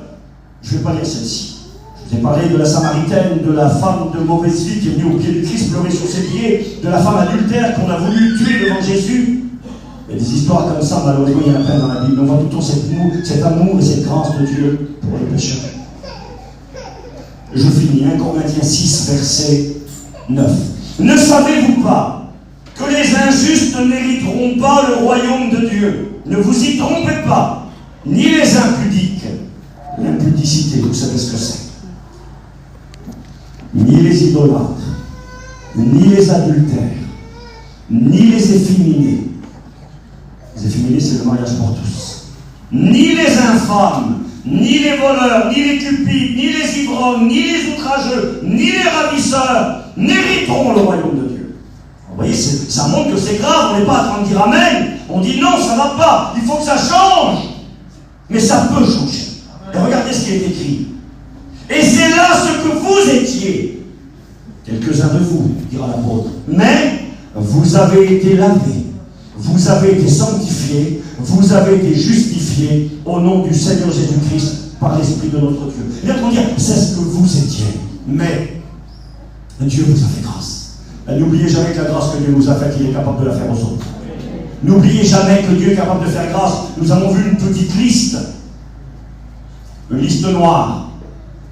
A: Je ne vais pas lire celle-ci. Je vous ai parlé de la Samaritaine, de la femme de mauvaise vie qui est venue au pied du Christ pleurer sur ses pieds, de la femme adultère qu'on a voulu tuer devant Jésus. Il y a des histoires comme ça, malheureusement, il y en a plein dans la Bible. On voit plutôt cet amour et cette grâce de Dieu pour les pécheurs. Je finis, 1 Corinthiens 6, verset 9. Ne savez-vous pas que les les injustes n'hériteront pas le royaume de Dieu. Ne vous y trompez pas. Ni les impudiques. L'impudicité, vous savez ce que c'est. Ni les idolâtres, ni les adultères, ni les efféminés. Les efféminés, c'est le mariage pour tous. Ni les infâmes, ni les voleurs, ni les cupides, ni les ivrognes, ni les outrageux, ni les ravisseurs n'hériteront le royaume de Dieu. Vous voyez, ça montre que c'est grave. On n'est pas en train de dire amen. On dit non, ça ne va pas. Il faut que ça change. Mais ça peut changer. Et regardez ce qui est écrit. Et c'est là ce que vous étiez. Quelques-uns de vous, dira l'apôtre. Mais vous avez été lavés. Vous avez été sanctifiés. Vous avez été justifiés au nom du Seigneur Jésus-Christ par l'Esprit de notre Dieu. Et bien, on dit, c'est ce que vous étiez. Mais Dieu vous a fait grâce. N'oubliez jamais que la grâce que Dieu nous a faite, il est capable de la faire aux autres. N'oubliez jamais que Dieu est capable de faire grâce. Nous avons vu une petite liste. Une liste noire.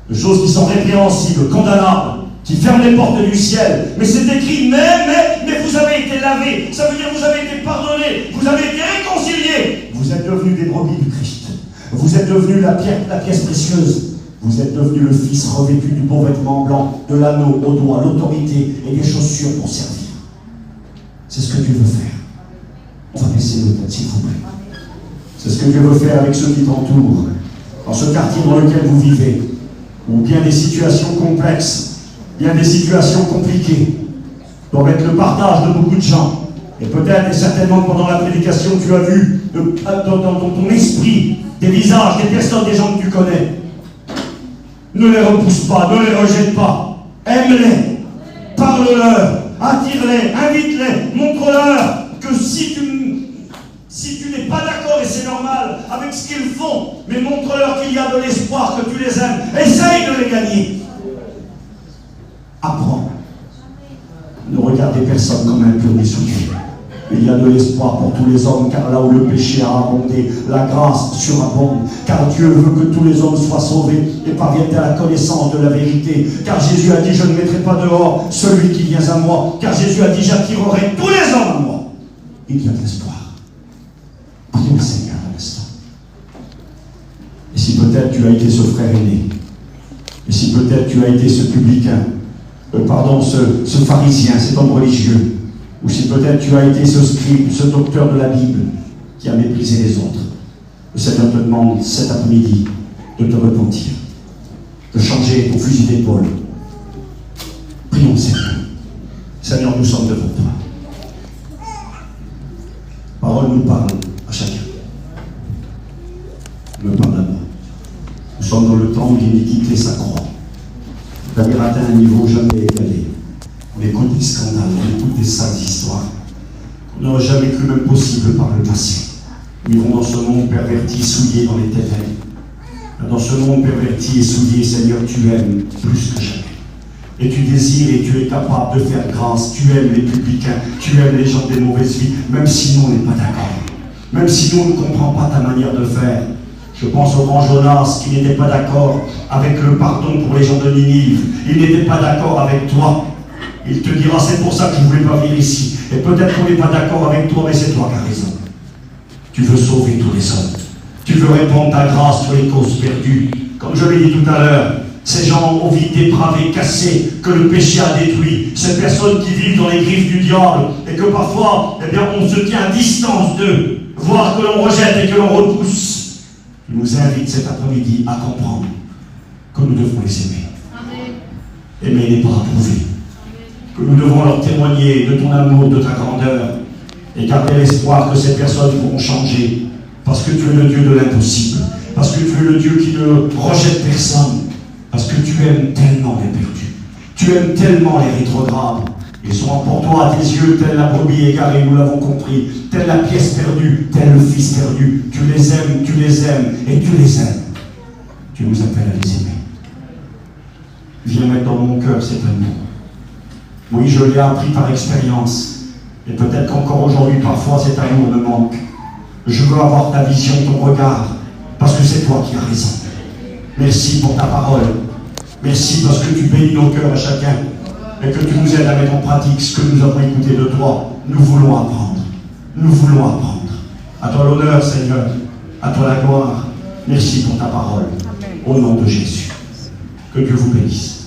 A: De choses qui sont répréhensibles, condamnables, qui ferment les portes du ciel. Mais c'est écrit, mais vous avez été lavés. Ça veut dire que vous avez été pardonnés. Vous avez été réconciliés. Vous êtes devenus des brebis du Christ. Vous êtes devenus la pièce précieuse. Vous êtes devenu le Fils revêtu du beau vêtement blanc, de l'anneau au doigt, l'autorité et des chaussures pour servir. C'est ce que Dieu veut faire. On va baisser nos têtes, s'il vous plaît. C'est ce que Dieu veut faire avec ceux qui t'entourent. Dans ce quartier dans lequel vous vivez, où bien des situations complexes, bien des situations compliquées, doivent être le partage de beaucoup de gens. Et peut-être et certainement pendant la prédication, tu as vu dans ton esprit des visages, des personnes, des gens que tu connais. Ne les repousse pas, ne les rejette pas. Aime-les, parle-leur, attire-les, invite-les, montre-leur que si tu n'es pas d'accord, et c'est normal, avec ce qu'ils font, mais montre-leur qu'il y a de l'espoir, que tu les aimes. Essaye de les gagner. Apprends. Ne regardez personne comme un pur souillé. Il y a de l'espoir pour tous les hommes, car là où le péché a abondé, la grâce surabonde. Car Dieu veut que tous les hommes soient sauvés et parviennent à la connaissance de la vérité. Car Jésus a dit, je ne mettrai pas dehors celui qui vient à moi. Car Jésus a dit, j'attirerai tous les hommes à moi. Il y a de l'espoir. Prions le Seigneur à l'instant. Et si peut-être tu as été ce frère aîné, et si peut-être tu as été ce publicain, ce pharisien, cet homme religieux, ou si peut-être tu as été ce scribe, ce docteur de la Bible qui a méprisé les autres, le Seigneur te demande cet après-midi de te repentir, de changer ton fusil d'épaule. Prions le Seigneur. Seigneur, nous sommes devant toi. La parole nous parle à chacun. Nous parle à moi. Nous sommes dans le temps où l'iniquité s'accroît. Nous avons atteint un niveau jamais égalé. On écoute des scandales, on écoute des sales histoires. On n'aurait jamais cru même possible par le passé. Nous vivons dans ce monde perverti, souillé dans les ténèbres. Dans ce monde perverti et souillé, Seigneur, tu aimes plus que jamais. Et tu désires et tu es capable de faire grâce. Tu aimes les publicains, tu aimes les gens des mauvaises vies, même si nous on n'est pas d'accord. Même si nous on ne comprend pas ta manière de faire. Je pense au grand Jonas qui n'était pas d'accord avec le pardon pour les gens de Ninive. Il n'était pas d'accord avec toi. Il te dira, c'est pour ça que je ne voulais pas venir ici. Et peut-être qu'on n'est pas d'accord avec toi, mais c'est toi qui as raison. Tu veux sauver tous les hommes. Tu veux répandre ta grâce sur les causes perdues. Comme je l'ai dit tout à l'heure, ces gens ont vie dépravée, cassée, que le péché a détruit. Ces personnes qui vivent dans les griffes du diable et que parfois, eh bien, on se tient à distance d'eux, voire que l'on rejette et que l'on repousse. Il nous invite cet après-midi à comprendre que nous devons les aimer. Amen. Aimer n'est pas approuver. Que nous devons leur témoigner de ton amour, de ta grandeur, et garder l'espoir que ces personnes pourront changer, parce que tu es le Dieu de l'impossible, parce que tu es le Dieu qui ne rejette personne, parce que tu aimes tellement les perdus, tu aimes tellement les rétrogrades. Ils sont pour toi à tes yeux, telle la brebis égarée, nous l'avons compris, telle la pièce perdue, tel le fils perdu. Tu les aimes et tu les aimes. Tu nous appelles à les aimer. Viens mettre dans mon cœur cet amour. Oui, je l'ai appris par expérience. Et peut-être qu'encore aujourd'hui, parfois, cet amour me manque. Je veux avoir ta vision, ton regard, parce que c'est toi qui as raison. Merci pour ta parole. Merci parce que tu bénis nos cœurs à chacun et que tu nous aides à mettre en pratique ce que nous avons écouté de toi. Nous voulons apprendre. Nous voulons apprendre. À toi l'honneur, Seigneur. À toi la gloire. Merci pour ta parole. Au nom de Jésus. Que Dieu vous bénisse.